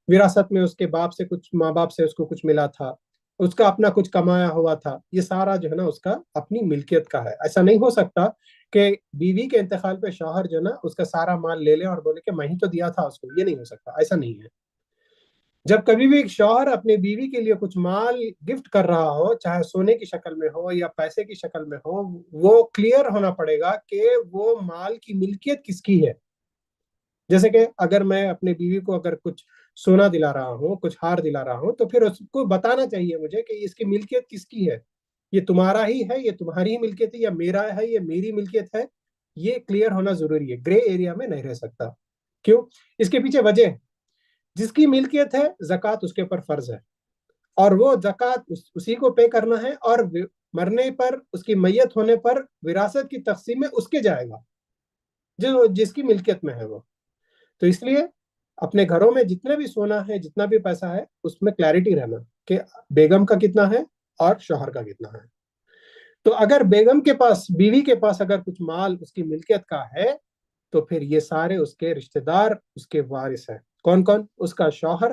وراثت میں اس کے باپ سے کچھ، ماں باپ سے اس کو کچھ ملا تھا، اس کا اپنا کچھ کمایا ہوا تھا، یہ سارا جو ہے نا اس کا اپنی ملکیت کا ہے. ایسا نہیں ہو سکتا کہ بیوی کے انتقال پہ شوہر جو ہے نا اس کا سارا مال لے لے اور بولے کہ میں ہی تو دیا تھا اس کو. یہ نہیں ہو سکتا، ایسا نہیں ہے. جب کبھی بھی ایک شوہر اپنے بیوی کے لیے کچھ مال گفٹ کر رہا ہو، چاہے سونے کی شکل میں ہو یا پیسے کی شکل میں ہو، وہ کلیئر ہونا پڑے گا کہ وہ مال کی ملکیت کس کی ہے. جیسے کہ اگر میں اپنے بیوی کو اگر کچھ سونا دلا رہا ہوں، کچھ ہار دلا رہا ہوں، تو پھر اس کو بتانا چاہیے مجھے کہ اس کی ملکیت کس کی ہے. یہ تمہارا ہی ہے، یہ تمہاری ہی ملکیت ہے، یا میرا ہے، یہ میری ملکیت ہے. یہ کلیئر ہونا ضروری ہے، گرے ایریا میں نہیں رہ سکتا. کیوں؟ اس کے پیچھے وجہ ہے. جس کی ملکیت ہے زکوٰۃ اس کے اوپر فرض ہے، اور وہ زکوٰۃ اسی کو پے کرنا ہے، اور مرنے پر، اس کی میت ہونے پر وراثت کی تقسیم میں اس کے جائے گا جو جس کی ملکیت میں ہے وہ. تو اس لیے اپنے گھروں میں جتنے بھی سونا ہے، جتنا بھی پیسہ ہے، اس میں کلیئرٹی رہنا کہ بیگم کا کتنا ہے اور شوہر کا کتنا ہے. تو اگر بیگم کے پاس، بیوی کے پاس اگر کچھ مال اس کی ملکیت کا ہے، تو پھر یہ سارے اس کے رشتہ دار، اس کے وارث ہیں. کون کون؟ اس کا شوہر،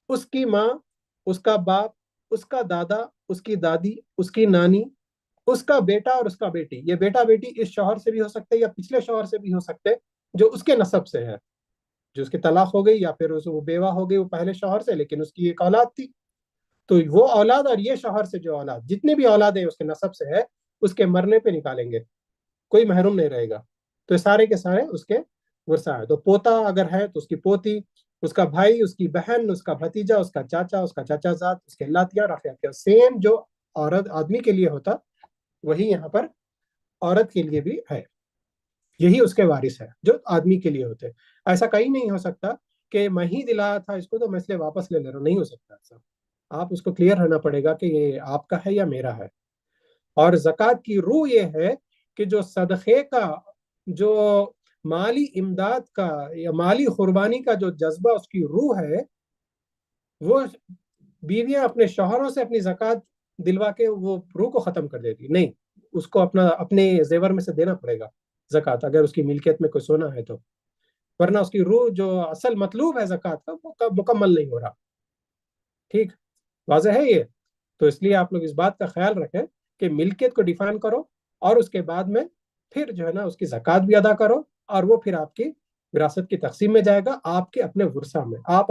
اس کی ماں، اس کا باپ، اس کا دادا، اس کی دادی، اس کی نانی، اس کا بیٹا اور اس کا بیٹی. یہ بیٹا بیٹی اس شوہر سے بھی ہو سکتے یا پچھلے شوہر سے بھی ہو سکتے جو اس کے نسب سے ہے، جو اس کی طلاق ہو گئی یا پھر وہ بیوہ ہو گئی وہ پہلے شوہر سے، لیکن اس کی ایک اولاد تھی. تو وہ اولاد اور یہ شوہر سے جو اولاد، جتنے بھی اولادیں اس کے نسب سے ہے، اس کے مرنے پہ نکالیں گے، کوئی محروم نہیں رہے گا. تو سارے کے سارے اس کے ورثہ ہے. تو پوتا اگر ہے تو اس کی پوتی، اس کا بھائی، اس کی بہن، اس کا بھتیجا، اس کا چاچا، اس کا چاچا زاد، اس کے لاتیاں رافیاتیاں. سیم جو عورت آدمی کے لیے ہوتا وہی یہاں پر عورت کے لیے بھی ہے. یہی اس کے وارث ہے جو آدمی کے لیے ہوتے. ایسا کہیں نہیں ہو سکتا کہ میں ہی دلایا تھا اس کو تو میں اس لیے واپس لے رہا ہوں. نہیں ہو سکتا ایسا. آپ اس کو کلیئر ہونا پڑے گا کہ یہ آپ کا ہے یا میرا ہے. اور زکوٰۃ کی روح یہ ہے کہ جو صدقے کا، جو مالی امداد کا یا مالی قربانی کا جو جذبہ اس کی روح ہے، وہ بیویاں اپنے شوہروں سے اپنی زکوٰۃ دلوا کے وہ روح کو ختم کر دیتی. نہیں، اس کو اپنے زیور میں سے دینا پڑے گا زکوٰۃ، اگر اس کی ملکیت میں کوئی سونا ہے تو. ورنہ اس کی روح جو اصل مطلوب ہے زکوٰۃ کا وہ مکمل نہیں ہو رہا. ٹھیک، واضح ہے یہ؟ تو اس لیے آپ لوگ اس بات کا خیال رکھیں کہ ملکیت کو ڈیفائن کرو، اور اس کے بعد میں پھر جو ہے نا اس کی زکوٰۃ بھی ادا کرو، اور وہ پھر آپ کی وراثت کی تقسیم میں جائے گا، آپ کے اپنے ورثہ میں. آپ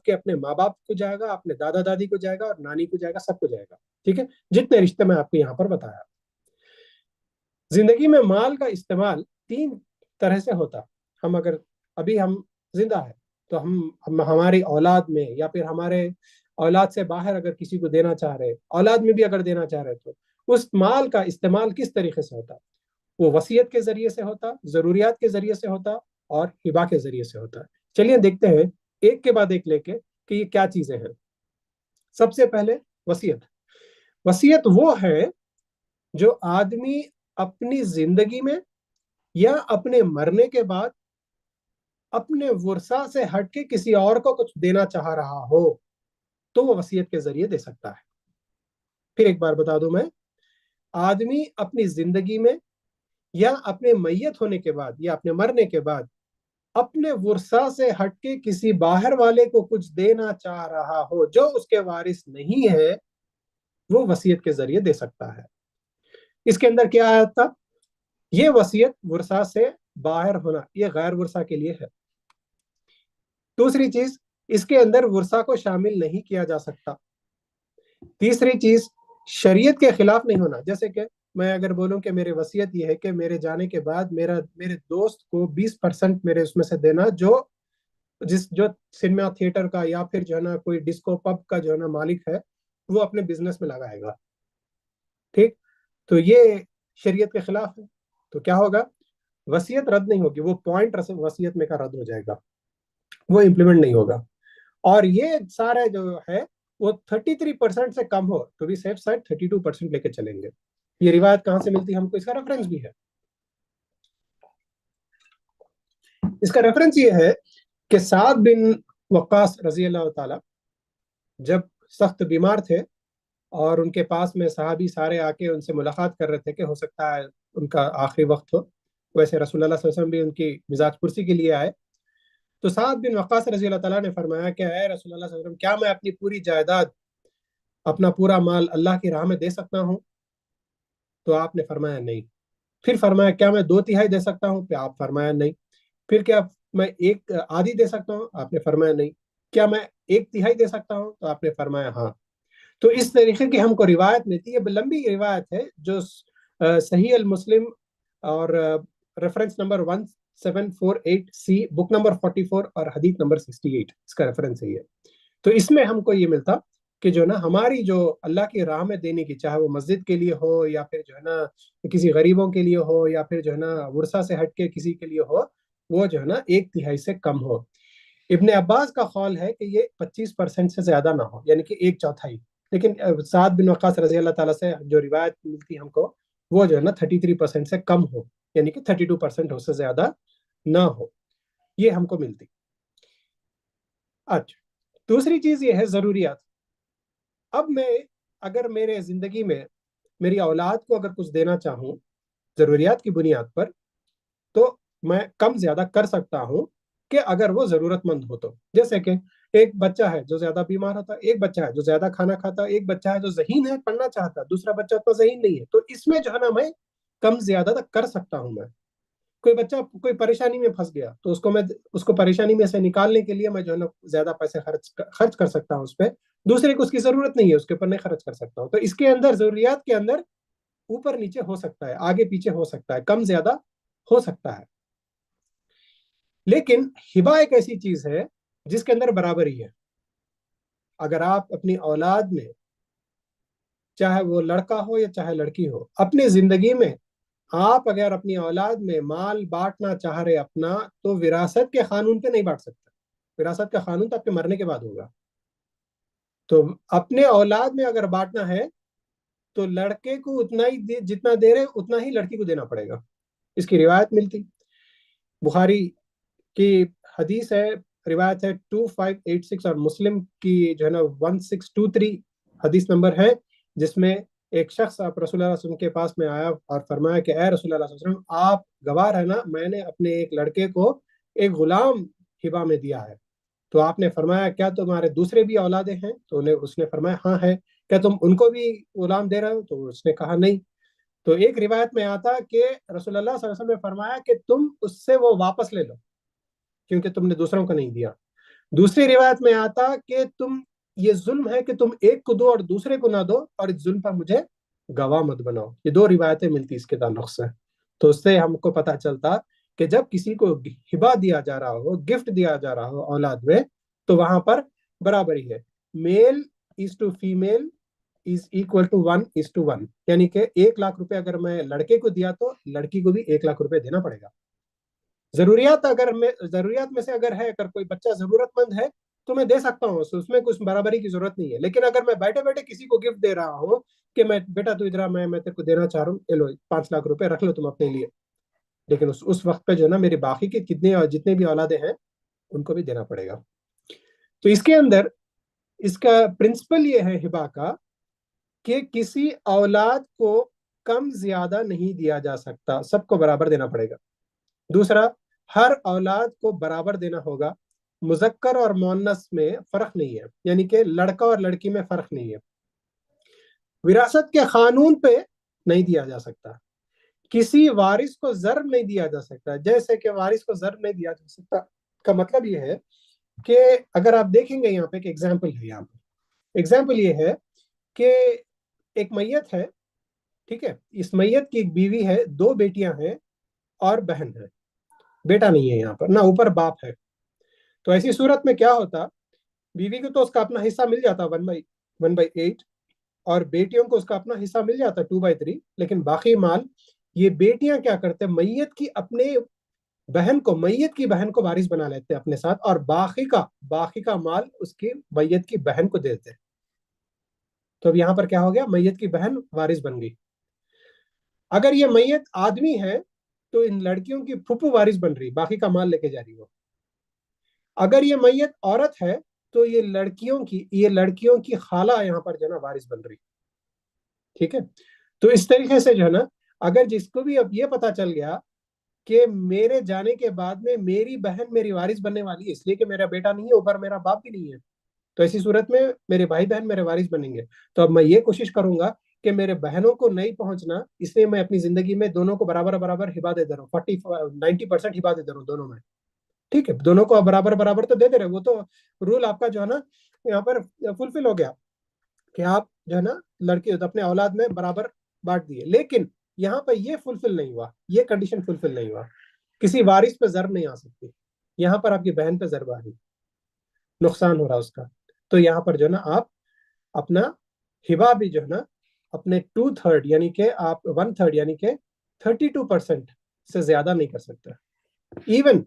کے اپنے ماں باپ کو جائے گا، اپنے دادا دادی کو جائے گا، اور نانی کو جائے گا، سب کو جائے گا. ٹھیک ہے، جتنے رشتے میں آپ کو یہاں پر بتایا. زندگی میں مال کا استعمال تین طرح سے ہوتا. ہم اگر ابھی ہم زندہ ہے تو ہم ہماری اولاد میں یا پھر ہمارے اولاد سے باہر اگر کسی کو دینا چاہ رہے، اولاد میں بھی اگر دینا چاہ رہے، تو اس مال کا استعمال کس طریقے سے ہوتا؟ وہ وصیت کے ذریعے سے ہوتا، ضروریات کے ذریعے سے ہوتا، اور ہبہ کے ذریعے سے ہوتا. چلیے دیکھتے ہیں ایک کے بعد ایک لے کے کہ یہ کیا چیزیں ہیں. سب سے پہلے وصیت. وصیت وہ ہے جو آدمی اپنی زندگی میں یا اپنے مرنے کے بعد اپنے ورثہ سے ہٹ کے کسی اور کو کچھ دینا چاہ رہا ہو تو وہ وصیت کے ذریعے دے سکتا ہے. پھر ایک بار بتا دوں میں، آدمی اپنی زندگی میں یا اپنے میت ہونے کے بعد یا اپنے مرنے کے بعد اپنے ورثہ سے ہٹ کے کسی باہر والے کو کچھ دینا چاہ رہا ہو جو اس کے وارث نہیں ہے، وہ وصیت کے ذریعے دے سکتا ہے. اس کے اندر کیا آیا تھا؟ یہ وصیت ورثہ سے باہر ہونا، یہ غیر ورثہ کے لیے ہے. دوسری چیز، اس کے اندر ورثہ کو شامل نہیں کیا جا سکتا. تیسری چیز، شریعت کے خلاف نہیں ہونا. جیسے کہ میں اگر بولوں کہ میری وصیت یہ ہے کہ میرے جانے کے بعد میرے دوست کو 20% میرے اس میں سے دینا جو سنیما تھیٹر کا یا پھر جو ہے نا کوئی ڈسکو پب کا جو ہے نا مالک ہے، وہ اپنے بزنس میں لگائے گا. ٹھیک، تو یہ شریعت کے خلاف ہے. تو کیا ہوگا؟ وصیت رد نہیں ہوگی، وہ پوائنٹ وصیت میں کا رد ہو جائے گا، وہ امپلیمنٹ نہیں ہوگا. اور یہ سارے جو ہے وہ 33% سے کم ہو تو بھی سیف سائڈ 32% لے کے چلیں گے. یہ روایت کہاں سے ملتی ہے ہم کو؟ اس کا ریفرنس بھی ہے. اس کا ریفرنس یہ ہے کہ سعد بن وقاص رضی اللہ تعالی جب سخت بیمار تھے اور ان کے پاس میں صحابی سارے آ کے ان سے ملاقات کر رہے تھے کہ ہو سکتا ہے ان کا آخری وقت ہو. ویسے رسول اللہ صلی اللہ علیہ وسلم بھی ان کی مزاج پرسی کے لیے آئے. تو سعد بن وقاص رضی اللہ تعالیٰ نے فرمایا کہ اے رسول اللہ صلی اللہ علیہ وسلم، کیا میں اپنی پوری جائیداد، اپنا پورا مال اللہ کی راہ میں دے سکتا ہوں؟ تو آپ نے فرمایا نہیں. پھر فرمایا کیا میں 2/3 دے سکتا ہوں؟ پھر آپ فرمایا نہیں. پھر کیا میں 1/2 دے سکتا ہوں؟ آپ نے فرمایا نہیں. کیا میں 1/3 دے سکتا ہوں؟ تو آپ نے فرمایا ہاں. تو اس طریقے کی ہم کو روایت ملتی ہے، لمبی روایت ہے جو صحیح المسلم اور reference number 1748C، book number 44 اور حدیث نمبر 68 اس کا ریفرنس ہے یہ. تو اس میں ہم کو یہ ملتا کہ جو نا ہماری جو اللہ کی راہ میں دینے کی، چاہے وہ مسجد کے لیے ہو یا پھر جو ہے نا کسی غریبوں کے لیے ہو یا پھر جو ہے نا ورثہ سے ہٹ کے کسی کے لیے ہو، وہ جو ہے نا 1/3 سے کم ہو. ابن عباس کا قول ہے کہ یہ 25% سے زیادہ نہ ہو، یعنی کہ 1/4. لیکن سعد بن وقاص رضی اللہ تعالیٰ سے جو روایت ملتی ہم کو، وہ جو ہے نا 33% سے کم ہو، یعنی کہ 32% ہو سے زیادہ نہ ہو، یہ ہم کو ملتی. اچھا، دوسری چیز یہ ہے ضروریات. اب میں اگر میرے زندگی میں میری اولاد کو اگر کچھ دینا چاہوں ضروریات کی بنیاد پر، تو میں کم زیادہ کر سکتا ہوں کہ اگر وہ ضرورت مند ہو تو. جیسے کہ ایک بچہ ہے جو زیادہ بیمار ہوتا ہے، ایک بچہ ہے جو زیادہ کھانا کھاتا ہے، ایک بچہ ہے جو ذہین ہے پڑھنا چاہتا ہے، دوسرا بچہ اتنا ذہین نہیں ہے. تو اس میں جو ہے نا میں کم زیادہ تک کر سکتا ہوں. میں کوئی بچہ کوئی پریشانی میں پھنس گیا تو اس کو پریشانی میں سے نکالنے کے لیے میں جو ہے نا زیادہ پیسے خرچ کر سکتا ہوں اس پہ. دوسرے کو اس کی ضرورت نہیں ہے، اس کے اوپر نہیں خرچ کر سکتا ہوں. تو اس کے اندر ضروریات کے اندر اوپر نیچے ہو سکتا ہے، آگے پیچھے ہو سکتا ہے، کم زیادہ ہو سکتا ہے. لیکن ہبا ایک ایسی چیز ہے جس کے اندر برابری ہے. اگر آپ اپنی اولاد میں، چاہے وہ لڑکا ہو یا چاہے لڑکی ہو، اپنی زندگی میں آپ اگر اپنی اولاد میں مال بانٹنا چاہ رہے اپنا، تو وراثت کے قانون پہ نہیں بانٹ سکتے. وراثت کا قانون تو آپ کے مرنے کے بعد ہوگا. تو اپنے اولاد میں اگر بانٹنا ہے تو لڑکے کو اتنا ہی جتنا دے رہے اتنا ہی لڑکی کو دینا پڑے گا. اس کی روایت ملتی بخاری کی حدیث ہے، روایت ہے 2586، اور مسلم کی جو ہے نا 1623 حدیث نمبر ہے، جس میں ایک شخص آپ رسول اللہ صلی اللہ علیہ وسلم کے پاس میں آیا اور فرمایا کہ اے رسول اللہ صلی اللہ علیہ وسلم، آپ گواہ رہنا، میں نے اپنے ایک لڑکے کو ایک غلام ہبا میں دیا ہے. تو آپ نے فرمایا کیا تمہارے دوسرے بھی اولادیں ہیں؟ تو اس نے فرمایا ہاں ہے. کیا تم ان کو بھی غلام دے رہے ہو؟ تو اس نے کہا نہیں. تو ایک روایت میں آتا کہ رسول اللہ صلی اللہ علیہ وسلم نے فرمایا کہ تم اس سے وہ واپس لے لو کیونکہ تم نے دوسروں کو نہیں دیا. دوسری روایت میں آتا کہ تم یہ ظلم ہے کہ تم ایک کو دو اور دوسرے کو نہ دو، اور اس ظلم پر مجھے گواہ مت بناؤ. یہ دو روایتیں ملتی اس کے تعلق سے. تو اس سے ہم کو پتہ چلتا کہ جب کسی کو ہبا دیا جا رہا ہو، گفٹ دیا جا رہا ہو اولاد میں، تو وہاں پر برابری ہے. Male is to female is equal to 1:1، یعنی کہ 1,00,000 روپے اگر میں لڑکے کو دیا تو لڑکی کو بھی 1,00,000 روپے دینا پڑے گا. ضروریات میں سے اگر ہے، اگر کوئی بچہ ضرورت مند ہے تو میں دے سکتا ہوں، اس میں کچھ برابری کی ضرورت نہیں ہے. لیکن اگر میں بیٹھے بیٹھے کسی کو گفٹ دے رہا ہوں کہ میں بیٹا تو ادھر میں تیرے کو دینا چاہ رہا ہوں، لو 5,00,000 روپے رکھ لو تم اپنے لیے، لیکن اس وقت پہ جو ہے نا میری باقی کے جتنے بھی اولادیں ہیں ان کو بھی دینا پڑے گا. تو اس کے اندر اس کا پرنسپل یہ ہے ہبا کا کہ کسی اولاد کو کم زیادہ نہیں دیا جا سکتا، سب کو برابر دینا پڑے گا. دوسرا، ہر اولاد کو برابر دینا ہوگا. مذکر اور مؤنث میں فرق نہیں ہے، یعنی کہ لڑکا اور لڑکی میں فرق نہیں ہے. وراثت کے قانون پہ نہیں دیا جا سکتا. کسی وارث کو ضرب نہیں دیا جا سکتا. جیسے کہ وارث کو ضرب نہیں دیا جا سکتا کا مطلب یہ ہے کہ اگر آپ دیکھیں گے یہاں پہ ایک ایگزامپل ہے، یہاں پہ ایگزامپل یہ ہے کہ ایک میت ہے، ٹھیک ہے، اس میت کی ایک بیوی ہے، 2 بیٹیاں ہیں اور بہن ہے. بیٹا نہیں ہے یہاں پر، نہ اوپر باپ ہے. تو ایسی صورت میں کیا ہوتا، بیوی کو تو اس کا اپنا حصہ مل جاتا 1/8، اور بیٹیوں کو اس کا اپنا حصہ مل جاتا 2/3. لیکن باقی مال یہ بیٹیاں کیا کرتے، میت کی بہن کو وارث بنا لیتے اپنے ساتھ، اور باقی کا مال اس کی میت کی بہن کو دیتے. تو اب یہاں پر کیا ہو گیا، میت کی بہن وارث بن گئی. اگر یہ میت آدمی ہے تو ان لڑکیوں کی پھپھو وارث بن رہی، باقی کا مال لے کے جا رہی ہو. اگر یہ میت عورت ہے تو یہ لڑکیوں کی خالہ یہاں پر جو ہے نا وارث بن رہی. ٹھیک ہے. تو اس طریقے سے جو ہے نا اگر جس کو بھی اب یہ پتا چل گیا کہ میرے جانے کے بعد میں میری بہن میری وارث بننے والی ہے، اس لیے کہ میرا بیٹا نہیں ہے، اوپر میرا باپ بھی نہیں ہے، تو ایسی صورت میں میرے بھائی بہن میرے وارث بنیں گے. تو اب میں یہ کوشش کروں گا کہ میرے بہنوں کو نہیں پہنچنا، اس لیے میں اپنی زندگی میں دونوں کو برابر برابر ہبا دے دے رہا ہوں، 90% ہبا دے دے رہا ہوں دونوں میں. ٹھیک ہے، دونوں کو برابر برابر تو دے دے رہے. وہ تو رول آپ کا جو ہے نا یہاں پر فلفل ہو گیا کہ آپ جو ہے نا لڑکی اپنے اولاد میں برابر بانٹ دیے. لیکن یہاں پہ یہ فلفل نہیں ہوا، یہ کنڈیشن فلفل نہیں ہوا. کسی وارث پہ ضرب نہیں آ سکتی، یہاں پر آپ کی بہن پہ ضرب آ رہی، نقصان ہو رہا اس کا. تو یہاں پر جو ہے نا آپ اپنا ہبا بھی جو ہے نا اپنے 2/3 یعنی کہ آپ 1/3 یعنی کہ 32% سے زیادہ نہیں کر سکتے. ایون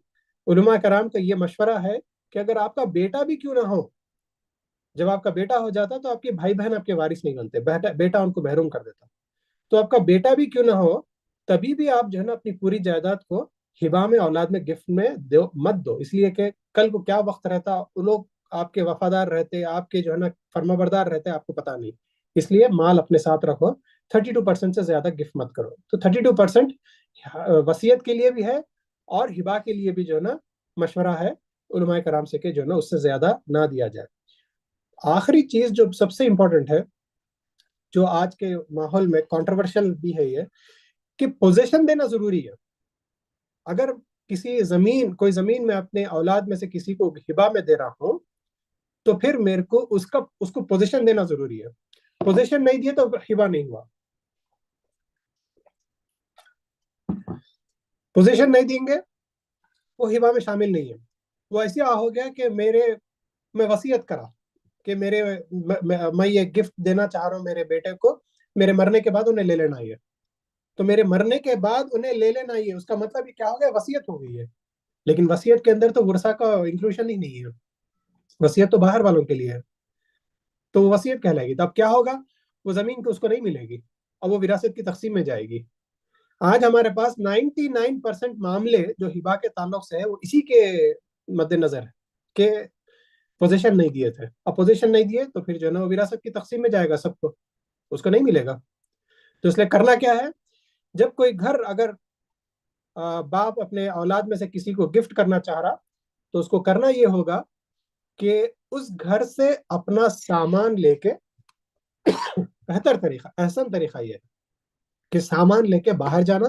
علماء کرام کا یہ مشورہ ہے کہ اگر آپ کا بیٹا بھی کیوں نہ ہو، جب آپ کا بیٹا ہو جاتا تو آپ کے بھائی بہن آپ کے وارث نہیں بنتے، بیٹا ان کو محروم کر دیتا. تو آپ کا بیٹا بھی کیوں نہ ہو تبھی بھی آپ جو ہے نا اپنی پوری جائیداد کو ہبا میں اولاد میں گفٹ میں مت دو، اس لیے کہ کل کو کیا وقت رہتا، وہ لوگ آپ کے وفادار رہتے، آپ کے جو ہے نا فرما بردار رہتے، آپ کو پتا نہیں. اس لیے مال اپنے ساتھ رکھو، 32% سے زیادہ گفٹ مت کرو. تو 32% وصیت کے لیے بھی ہے اور ہبا کے لیے بھی جو ہے نا مشورہ ہے علماء کرام سے کہ جو ہے نا اس سے زیادہ نہ دیا جائے. آخری چیز جو سب سے امپورٹنٹ ہے، جو آج کے ماحول میں کنٹروورشل بھی ہے، یہ کہ پوزیشن دینا ضروری ہے. اگر کوئی زمین میں اپنے اولاد میں سے کسی کو ہبا میں دے رہا ہوں تو پھر میرے کو اس کو پوزیشن دینا ضروری ہے. پوزیشن نہیں دیے تو ہبا نہیں ہوا. پوزیشن نہیں دیں گے وہ ہبا میں شامل نہیں ہے. وہ ایسا ہو گیا کہ میں وصیت کرا کہ میں یہ گفٹ دینا چاہ رہا ہوں میرے بیٹے کو، میرے مرنے کے بعد انہیں لے لینا ہے. تو میرے مرنے کے بعد انہیں لے لینا ہی ہے، اس کا مطلب کیا ہو گیا، وصیت ہو گئی ہے. لیکن وصیت کے اندر تو ورثہ کا انکلوژن ہی نہیں ہے، وصیت تو باہر والوں کے لیے ہے، تو وہ وصیت کہلائے گی. تو اب کیا ہوگا، وہ زمین اس کو نہیں ملے گی اور وہ وراثت کی تقسیم میں جائے گی. آج ہمارے پاس 99% معاملے جو ہبا کے تعلق سے ہے وہ اسی کے مد نظر ہے کہ پوزیشن نہیں دیے تھے. اب پوزیشن نہیں دیے تو پھر جو ہے نا وہ وراثت کی تقسیم میں جائے گا، سب کو اس کو نہیں ملے گا. تو اس لیے کرنا کیا ہے، جب کوئی گھر اگر باپ اپنے اولاد میں سے کسی کو گفٹ کرنا چاہ رہا تو اس کو کرنا یہ ہوگا کہ اس گھر سے اپنا سامان لے کے بہتر طریقہ، احسن طریقہ یہ ہے کہ سامان لے کے باہر جانا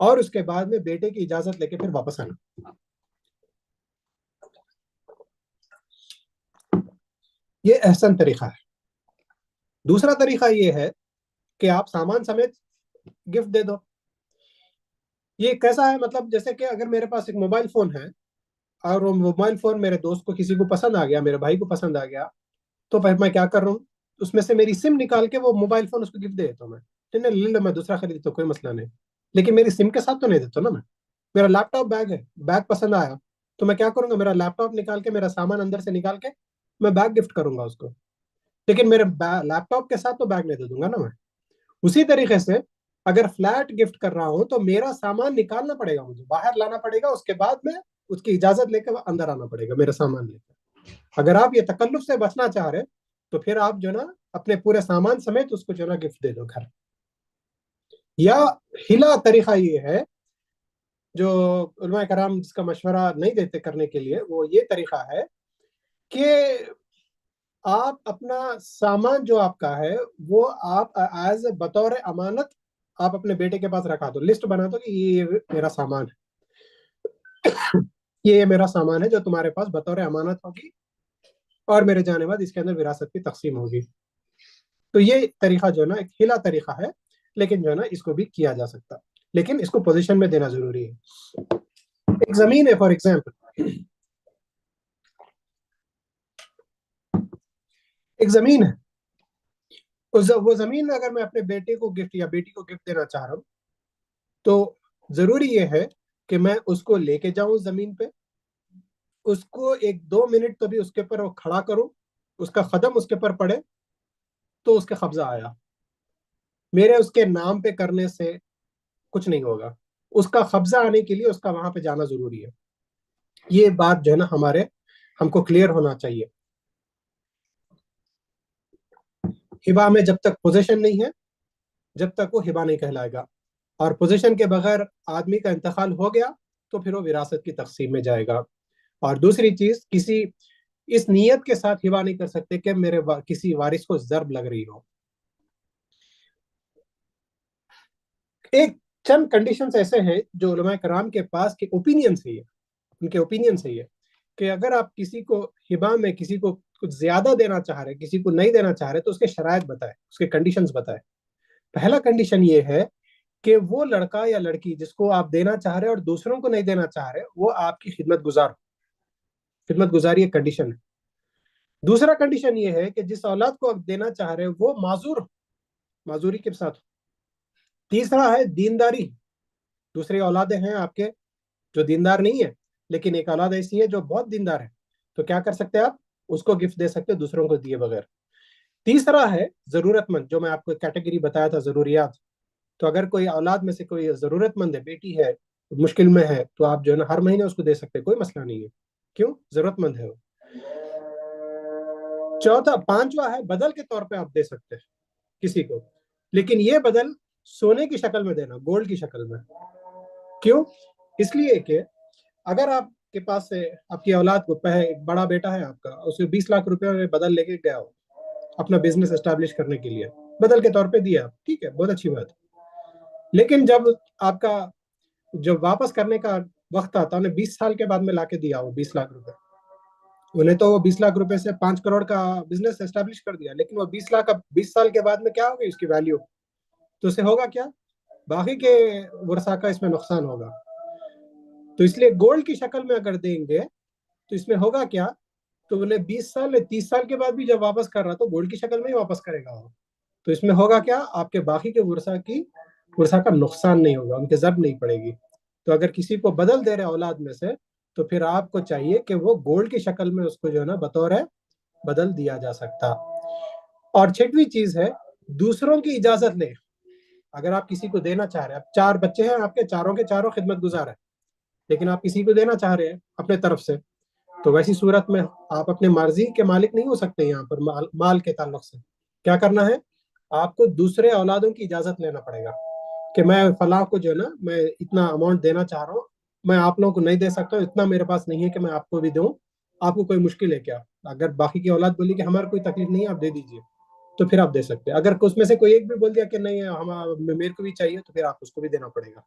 اور اس کے بعد میں بیٹے کی اجازت لے کے پھر واپس آنا. یہ احسن طریقہ ہے. دوسرا طریقہ یہ ہے کہ آپ سامان سمیت گفٹ دے دو. یہ کیسا ہے، مطلب جیسے کہ اگر میرے پاس ایک موبائل فون ہے اور وہ موبائل فون میرے دوست کو کسی کو پسند آ گیا، میرے بھائی کو پسند آ گیا، تو پھر میں کیا کر رہا ہوں، اس میں سے میری سم نکال کے وہ موبائل فون اس کو گفٹ دے دیتا ہوں. میں لے لو، میں دوسرا خرید تو کوئی مسئلہ نہیں، لیکن میری سم کے ساتھ تو نہیں دیتا نا. میرا لیپ ٹاپ بیگ ہے، بیگ پسند آیا تو میں کیا کروں گا، میرا لیپ ٹاپ نکال کے، میرا سامان اندر سے نکال کے میں بیگ گفٹ کروں گا اس کو. لیکن میرے لیپ ٹاپ کے ساتھ تو بیگ نہیں دے دوں گا نا میں. اسی طریقے سے اگر فلیٹ گفٹ کر رہا ہوں تو میرا سامان نکالنا پڑے گا، مجھے باہر لانا پڑے گا، اس کے بعد میں اس کی اجازت لے کے اندر آنا پڑے گا میرا سامان لے کے. اگر آپ یہ تکلف سے بچنا چاہ رہے تو پھر آپ جو نا اپنے پورے سامان سمیت اس کو جو نا گفٹ دے دو گھر. یا ہلا طریقہ یہ ہے جو علماء کرام جس کا مشورہ نہیں دیتے کرنے کے لیے، وہ یہ طریقہ ہے کہ آپ اپنا سامان جو آپ کا ہے وہ آپ ایز بطور امانت آپ اپنے بیٹے کے پاس رکھا دو، لسٹ بنا دو کہ یہ میرا سامان ہے، یہ میرا سامان ہے جو تمہارے پاس بطور امانت ہوگی اور میرے جانے بعد اس کے اندر وراثت کی تقسیم ہوگی. تو یہ طریقہ جو ہے نا ایک ہلا طریقہ ہے، لیکن جو ہے نا اس کو بھی کیا جا سکتا، لیکن اس کو پوزیشن میں دینا ضروری ہے. ایک زمین ہے، فار ایگزامپل ایک زمین ہے، وہ زمین اگر میں اپنے بیٹے کو گفٹ یا بیٹی کو گفٹ دینا چاہ رہا ہوں تو ضروری یہ ہے کہ میں اس کو لے کے جاؤں زمین پہ، اس کو 1-2 منٹ تو بھی اس کے اوپر وہ کھڑا کروں، اس کا قدم اس کے اوپر پڑے تو اس کے قبضہ آیا. میرے اس کے نام پہ کرنے سے کچھ نہیں ہوگا، اس کا قبضہ آنے کے لیے اس کا وہاں پہ جانا ضروری ہے. یہ بات جو ہے نا ہم کو کلیئر ہونا چاہیے. ہبا میں جب تک پوزیشن نہیں ہے جب تک وہ ہبا نہیں کہلائے گا، اور پوزیشن کے بغیر آدمی کا انتقال ہو گیا تو پھر وہ وراثت کی تقسیم میں جائے گا. اور دوسری چیز، کسی اس نیت کے ساتھ ہبا نہیں کر سکتے کہ میرے کسی وارث کو ضرب لگ رہی ہو. ایک چند کنڈیشنز ایسے ہیں جو علماء کرام کے پاس کے اوپینین سے ہے، ان کے اوپینین سے ہے کہ اگر آپ کسی کو ہبا میں کسی کو کچھ زیادہ دینا چاہ رہے کسی کو نہیں دینا چاہ رہے تو اس کے شرائط بتائے، اس کے کنڈیشنز بتائے. پہلا کنڈیشن یہ ہے کہ وہ لڑکا یا لڑکی جس کو آپ دینا چاہ رہے اور دوسروں کو نہیں دینا چاہ رہے وہ آپ کی خدمت گزار ہو. خدمت گزاری ایک کنڈیشن ہے. دوسرا کنڈیشن یہ ہے کہ جس اولاد کو آپ دینا چاہ رہے وہ معذور ہو، معذوری کے ساتھ ہو. تیسرا ہے دینداری. دوسری اولادیں ہیں آپ کے جو دیندار نہیں ہے، لیکن ایک اولاد ایسی ہے جو بہت دیندار ہے، تو کیا کر سکتے ہیں آپ اس کو گفٹ دے سکتے دوسروں کو دیے بغیر. تیسرا ہے ضرورت مند، جو میں آپ کو کیٹیگری بتایا تھا ضروریات. تو اگر کوئی اولاد میں سے کوئی ضرورت مند ہے، بیٹی ہے مشکل میں ہے، تو آپ جو ہے نا ہر مہینے اس کو دے سکتے، کوئی مسئلہ نہیں ہے. کیوں؟ ضرورت مند ہے وہ. پانچواں ہے بدل کے طور پہ آپ دے سکتے ہیں کسی کو، لیکن یہ بدل سونے کی شکل میں دینا، گولڈ کی شکل میں. کیوں؟ اس لیے کہ اگر آپ کے پاس سے آپ کی اولاد کو ایک بڑا بیٹا ہے آپ کا، اس کو 20 لاکھ روپے میں بدل لے کے گیا ہو اپنا بزنس اسٹیبلش کرنے کے لیے، بدل کے طور پہ دیا، ٹھیک ہے، بہت اچھی بات. لیکن جب آپ کا جب واپس کرنے کا وقت آتا انہیں 20 سال کے بعد میں لا کے دیا وہ 20 لاکھ روپے، انہیں تو وہ 20 لاکھ روپے سے 5 کروڑ کا بزنس اسٹیبلش کر دیا، لیکن وہ 20 لاکھ 20 سال کے بعد میں کیا ہوگی اس کی ویلیو؟ تو اسے ہوگا کیا؟ باقی کے ورثہ کا اس میں نقصان ہوگا. تو اس لیے گولڈ کی شکل میں اگر دیں گے تو اس میں ہوگا کیا؟ تو انہیں 20 سال 30 سال کے بعد بھی جب واپس کر رہا تو گولڈ کی شکل میں ہی واپس کرے گا وہ. تو اس میں ہوگا کیا؟ آپ کے باقی کے ورثہ کا نقصان نہیں ہوگا، ان کے ضرب نہیں پڑے گی. تو اگر کسی کو بدل دے رہے اولاد میں سے تو پھر آپ کو چاہیے کہ وہ گولڈ کی شکل میں اس کو جو ہے نا بطور ہے بدل دیا جا سکتا. اور چھٹویں چیز ہے دوسروں کی اجازت لے. اگر آپ کسی کو دینا چاہ رہے ہیں، اب 4 بچے ہیں آپ کے، چاروں کے چاروں خدمت گزار ہیں، لیکن آپ کسی کو دینا چاہ رہے ہیں اپنے طرف سے، تو ویسی صورت میں آپ اپنے مرضی کے مالک نہیں ہو سکتے. یہاں پر مال کے تعلق سے کیا کرنا ہے؟ آپ کو دوسرے اولادوں کی اجازت لینا پڑے گا کہ میں فلاں کو جو ہے نا میں اتنا اماؤنٹ دینا چاہ رہا ہوں، میں آپ لوگوں کو نہیں دے سکتا ہوں، اتنا میرے پاس نہیں ہے کہ میں آپ کو بھی دوں. آپ کو کوئی مشکل ہے کیا؟ اگر باقی کی اولاد بولی کہ ہمارا کوئی تکلیف نہیں ہے آپ دے دیجئے، تو پھر آپ دے سکتے ہیں. اگر اس میں سے کوئی ایک بھی بول دیا کہ نہیں میرے کو بھی چاہیے، تو پھر آپ اس کو بھی دینا پڑے گا.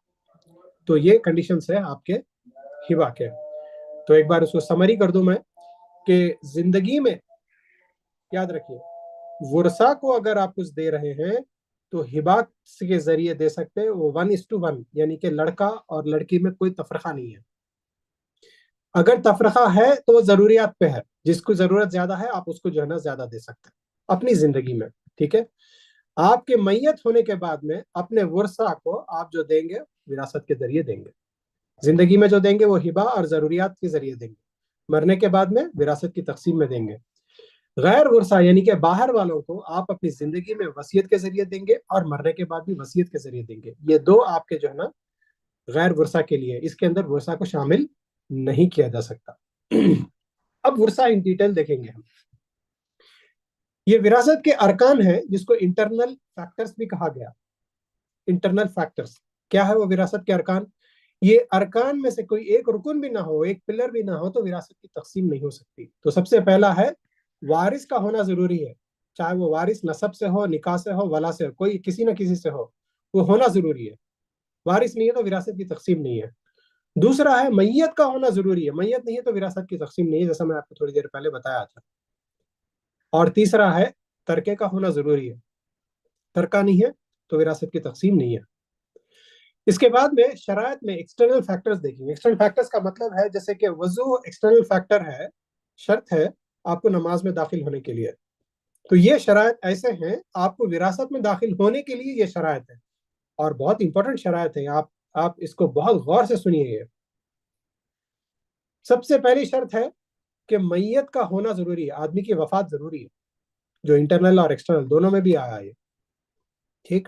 تو یہ کنڈیشنز ہے آپ کے ہبا کے. تو ایک بار اس کو سمری کر دوں میں کہ زندگی میں یاد رکھیے ورثہ کو اگر آپ کچھ دے رہے ہیں تو ہبا کے ذریعے دے سکتے، وہ 1:1، یعنی کہ لڑکا اور لڑکی میں کوئی تفرقہ نہیں ہے. اگر تفرقہ ہے تو وہ ضروریات پہ ہے، جس کو ضرورت زیادہ ہے آپ اس کو جو ہے نا زیادہ دے سکتے ہیں اپنی زندگی میں. ٹھیک ہے، آپ کے میت ہونے کے بعد میں اپنے ورثہ کو آپ جو دیں گے وراثت کے ذریعے دیں گے. زندگی میں جو دیں گے وہ ہبا اور ضروریات کے ذریعے دیں گے، مرنے کے بعد میں وراثت کی تقسیم میں دیں گے. غیر ورثہ یعنی کہ باہر والوں کو آپ اپنی زندگی میں وصیت کے ذریعے دیں گے اور مرنے کے بعد بھی وصیت کے ذریعے دیں گے. یہ دو آپ کے جو ہے نا غیر ورثہ کے لیے، اس کے اندر ورثہ کو شامل نہیں کیا جا سکتا. اب ورثہ ان ڈیٹیل دیکھیں گے ہم. یہ وراثت کے ارکان ہیں جس کو انٹرنل فیکٹرز بھی کہا گیا. انٹرنل فیکٹرز کیا ہے؟ وہ وراثت کے ارکان. یہ ارکان میں سے کوئی ایک رکن بھی نہ ہو، ایک پلر بھی نہ ہو تو وراثت کی تقسیم نہیں ہو سکتی. تو سب سے پہلا ہے وارث کا ہونا ضروری ہے، چاہے وہ وارث نسب سے ہو، نکاح سے ہو، ولا سے ہو، کوئی کسی نہ کسی سے ہو، وہ ہونا ضروری ہے. وارث نہیں ہے تو وراثت کی تقسیم نہیں ہے. دوسرا ہے میت کا ہونا ضروری ہے، میت نہیں ہے تو وراثت کی تقسیم نہیں ہے، جیسا میں آپ کو تھوڑی دیر پہلے بتایا تھا. اور تیسرا ہے ترکے کا ہونا ضروری ہے، ترکہ نہیں ہے تو وراثت کی تقسیم نہیں ہے. اس کے بعد میں شرائط میں ایکسٹرنل فیکٹرز دیکھیں گے. ایکسٹرنل فیکٹرز کا مطلب ہے جیسے کہ وضو ایکسٹرنل فیکٹر ہے، شرط ہے آپ کو نماز میں داخل ہونے کے لیے. تو یہ شرائط ایسے ہیں آپ کو وراثت میں داخل ہونے کے لیے یہ شرائط ہے، اور بہت امپورٹنٹ شرائط ہے. آپ اس کو بہت غور سے سنیے. سب سے پہلی شرط ہے کہ میت کا ہونا ضروری ہے، آدمی کی وفات ضروری ہے، جو انٹرنل اور ایکسٹرنل دونوں میں بھی آیا ہے. ٹھیک.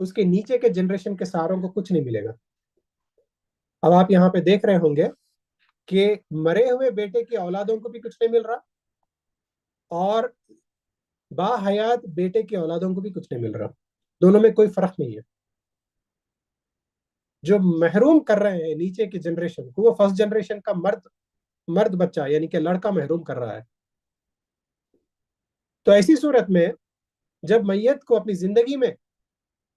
اس کے نیچے کے جنریشن کے ساروں کو کچھ نہیں ملے گا. اب آپ یہاں پہ دیکھ رہے ہوں گے کہ مرے ہوئے بیٹے کی اولادوں کو بھی کچھ نہیں مل رہا اور با حیات بیٹے کی اولادوں کو بھی کچھ نہیں مل رہا. دونوں میں کوئی فرق نہیں ہے. جو محروم کر رہے ہیں نیچے کی جنریشن کو وہ فرسٹ جنریشن کا مرد بچہ یعنی کہ لڑکا محروم کر رہا ہے. تو ایسی صورت میں جب میت کو اپنی زندگی میں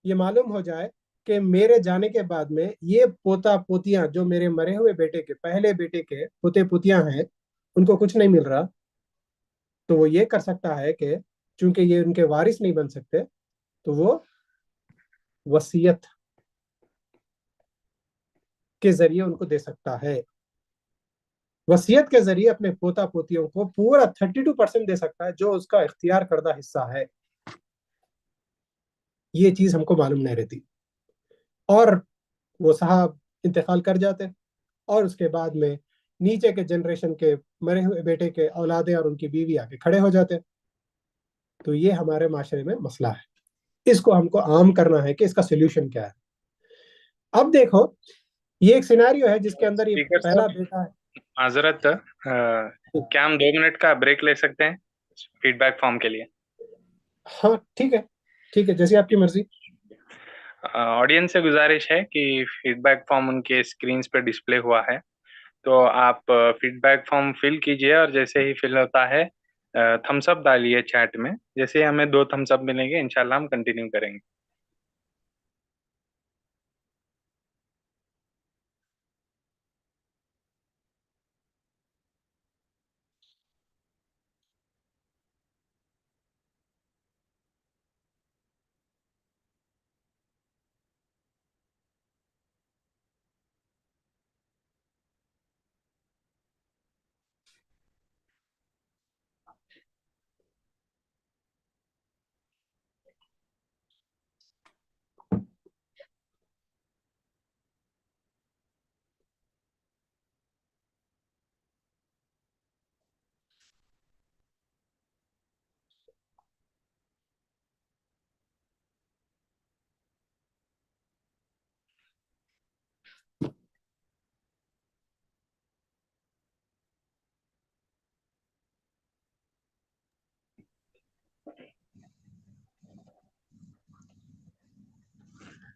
یہ معلوم ہو جائے کہ میرے جانے کے بعد میں یہ پوتا پوتیاں جو میرے مرے ہوئے بیٹے کے پہلے بیٹے کے پوتے پوتیاں ہیں ان کو کچھ نہیں مل رہا، تو وہ یہ کر سکتا ہے کہ چونکہ یہ ان کے وارث نہیں بن سکتے تو وہ وصیت کے ذریعے ان کو دے سکتا ہے. وصیت کے ذریعے اپنے پوتا پوتیوں کو پورا 32% دے سکتا ہے جو اس کا اختیار کردہ حصہ ہے. یہ چیز ہم کو معلوم نہیں رہتی اور وہ صاحب انتقال کر جاتے اور اس کے بعد میں نیچے کے جنریشن کے مرے ہوئے بیٹے کے اولادیں اور ان کی بیوی آ کے کھڑے ہو جاتے. تو یہ ہمارے معاشرے میں مسئلہ ہے. اس کو ہم کو عام کرنا ہے کہ اس کا سولوشن کیا ہے. اب دیکھو یہ ایک سیناریو ہے جس کے اندر یہ اسپیکر پہلا صاحب بیٹا ہے. معذرت کیا ہم 2 منٹ کا بریک لے سکتے ہیں فیڈ بیک فارم کے لیے؟ ہاں ٹھیک ہے جیسی آپ کی مرضی. آڈینس سے گزارش ہے کہ فیڈ بیک فارم ان کے اسکرینز پہ ڈسپلے ہوا ہے تو آپ فیڈ بیک فارم فل کیجئے اور جیسے ہی فل ہوتا ہے تھمس اپ ڈالیے چیٹ میں. جیسے ہی ہمیں 2 تھمس اپ ملیں گے انشاءاللہ ہم کنٹینیو کریں گے.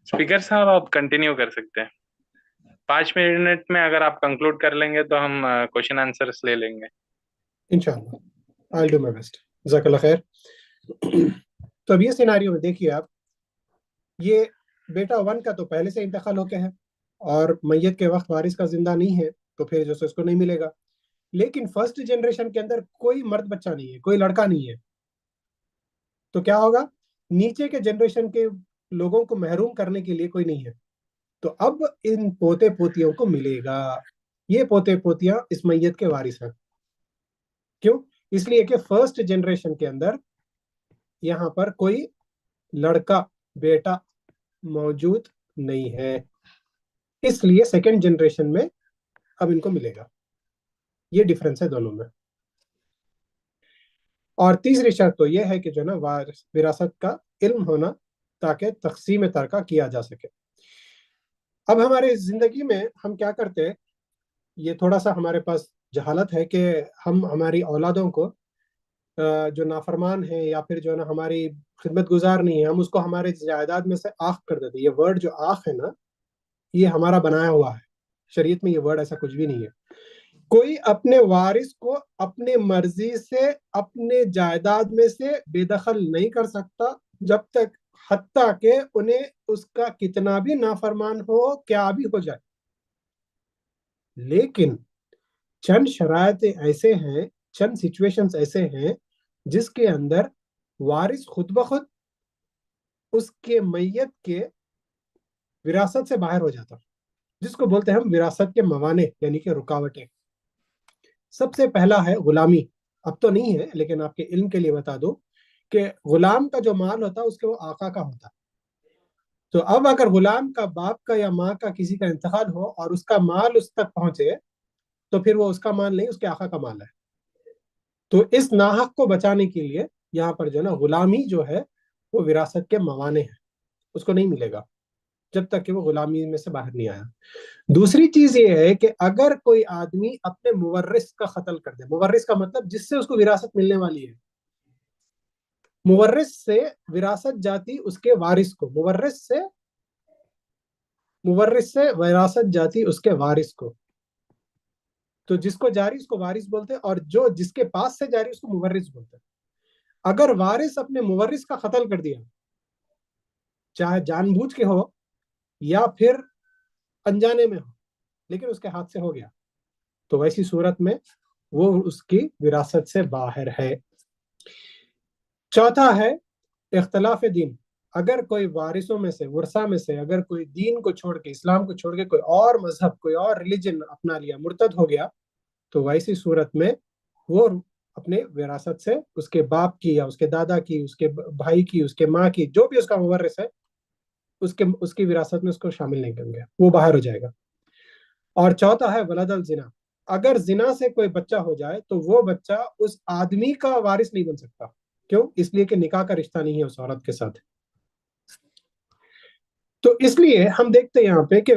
اسپیکر صاحب آپ کنٹینیو کر سکتے ہیں. 5 منٹ میں اگر آپ کنکلوڈ کر لیں گے تو ہم کوشچن آنسرس لے لیں گے انشاءاللہ I'll do my best. جزاک اللہ خیر. تو اب یہ سیناریو میں دیکھیے آپ، یہ بیٹا 1 کا تو پہلے سے انتقال ہو کے ہے اور میت کے وقت وارث کا زندہ نہیں ہے تو پھر جو اس کو نہیں ملے گا. لیکن فرسٹ جنریشن کے اندر کوئی مرد بچہ نہیں ہے، کوئی لڑکا نہیں ہے. تو کیا ہوگا؟ نیچے کے جنریشن کے لوگوں کو محروم کرنے کے لیے کوئی نہیں ہے. تو اب ان پوتے پوتیوں کو ملے گا. یہ پوتے پوتیاں اس میت کے وارث ہیں. کیوں؟ اس لیے کہ فرسٹ جنریشن کے اندر یہاں پر کوئی لڑکا بیٹا موجود نہیں ہے، اس لیے سیکنڈ جنریشن میں اب ان کو ملے گا. یہ ڈیفرنس ہے دونوں میں. اور تیسری شرط تو یہ ہے کہ جو نا وراثت کا علم ہونا تاکہ تقسیم ترکہ کیا جا سکے. اب ہمارے زندگی میں ہم کیا کرتے ہیں، یہ تھوڑا سا ہمارے پاس جہالت ہے کہ ہم ہماری اولادوں کو جو نافرمان ہیں یا پھر جو ہے نا ہماری خدمت گزار نہیں ہے، ہم اس کو ہمارے جائیداد میں سے آخ کر دیتے. یہ ورڈ جو آخ ہے نا یہ ہمارا بنایا ہوا ہے، شریعت میں یہ ورڈ ایسا کچھ بھی نہیں ہے. کوئی اپنے وارث کو اپنے مرضی سے اپنے جائیداد میں سے بے دخل نہیں کر سکتا جب تک حتیٰ کہ انہیں اس کا کتنا بھی نافرمان ہو کیا بھی ہو جائے. لیکن چند شرائط ایسے ہیں، چند سچویشنز ایسے ہیں جس کے اندر وارث خود بخود اس کے میت کے وراثت سے باہر ہو جاتا، جس کو بولتے ہیں ہم وراثت کے موانع یعنی کہ رکاوٹیں. سب سے پہلا ہے غلامی. اب تو نہیں ہے لیکن آپ کے علم کے لیے بتا دو کہ غلام کا جو مال ہوتا اس کے وہ آقا کا ہوتا. تو اب اگر غلام کا باپ کا یا ماں کا کسی کا انتقال ہو اور اس کا مال اس تک پہنچے تو پھر وہ اس کا مال نہیں، اس کے آقا کا مال ہے. تو اس ناحق کو بچانے کے لیے یہاں پر جو ہے نا غلامی جو ہے وہ وراثت کے موانع ہے. اس کو نہیں ملے گا جب تک کہ وہ غلامی میں سے باہر نہیں آیا۔ دوسری چیز یہ ہے کہ اگر کوئی آدمی اپنے مورث کا قتل کر دے، مورث کا مطلب جس سے اس کو وراثت ملنے والی ہے، مورث سے وراثت جاتی اس کے وارث کو، مورث سے وراثت جاتی اس کے وارث کو، تو جس کو جاری اس کو وارث بولتے ہیں، اور جو جس کے پاس سے جاری اس کو مورث بولتے ہیں۔ اگر وارث اپنے مورث کا قتل کر دیا، چاہے جان بوجھ کے ہو یا پھر انجانے میں ہو، لیکن اس کے ہاتھ سے ہو گیا، تو ویسی صورت میں وہ اس کی وراثت سے باہر ہے۔ چوتھا ہے اختلاف دین۔ اگر کوئی وارثوں میں سے، ورثہ میں سے، اگر کوئی دین کو چھوڑ کے، اسلام کو چھوڑ کے کوئی اور مذہب، کوئی اور ریلیجن اپنا لیا، مرتد ہو گیا، تو ویسی صورت میں وہ اپنے وراثت سے اس کے باپ کی یا اس کے دادا کی، اس کے بھائی کی، اس کے ماں کی، جو بھی اس کا مورث ہے، اس کی وراثت میں اس کو شامل نہیں کریں گے، وہ باہر ہو جائے گا۔ اور چوتھا ہے ولد الزنا۔ اگر زنا سے کوئی بچہ ہو جائے تو وہ بچہ اس آدمی کا وارث نہیں بن سکتا۔ کیوں؟ اس لیے کہ نکاح کا رشتہ نہیں ہے اس عورت کے ساتھ۔ تو اس لیے ہم دیکھتے ہیں یہاں پہ کہ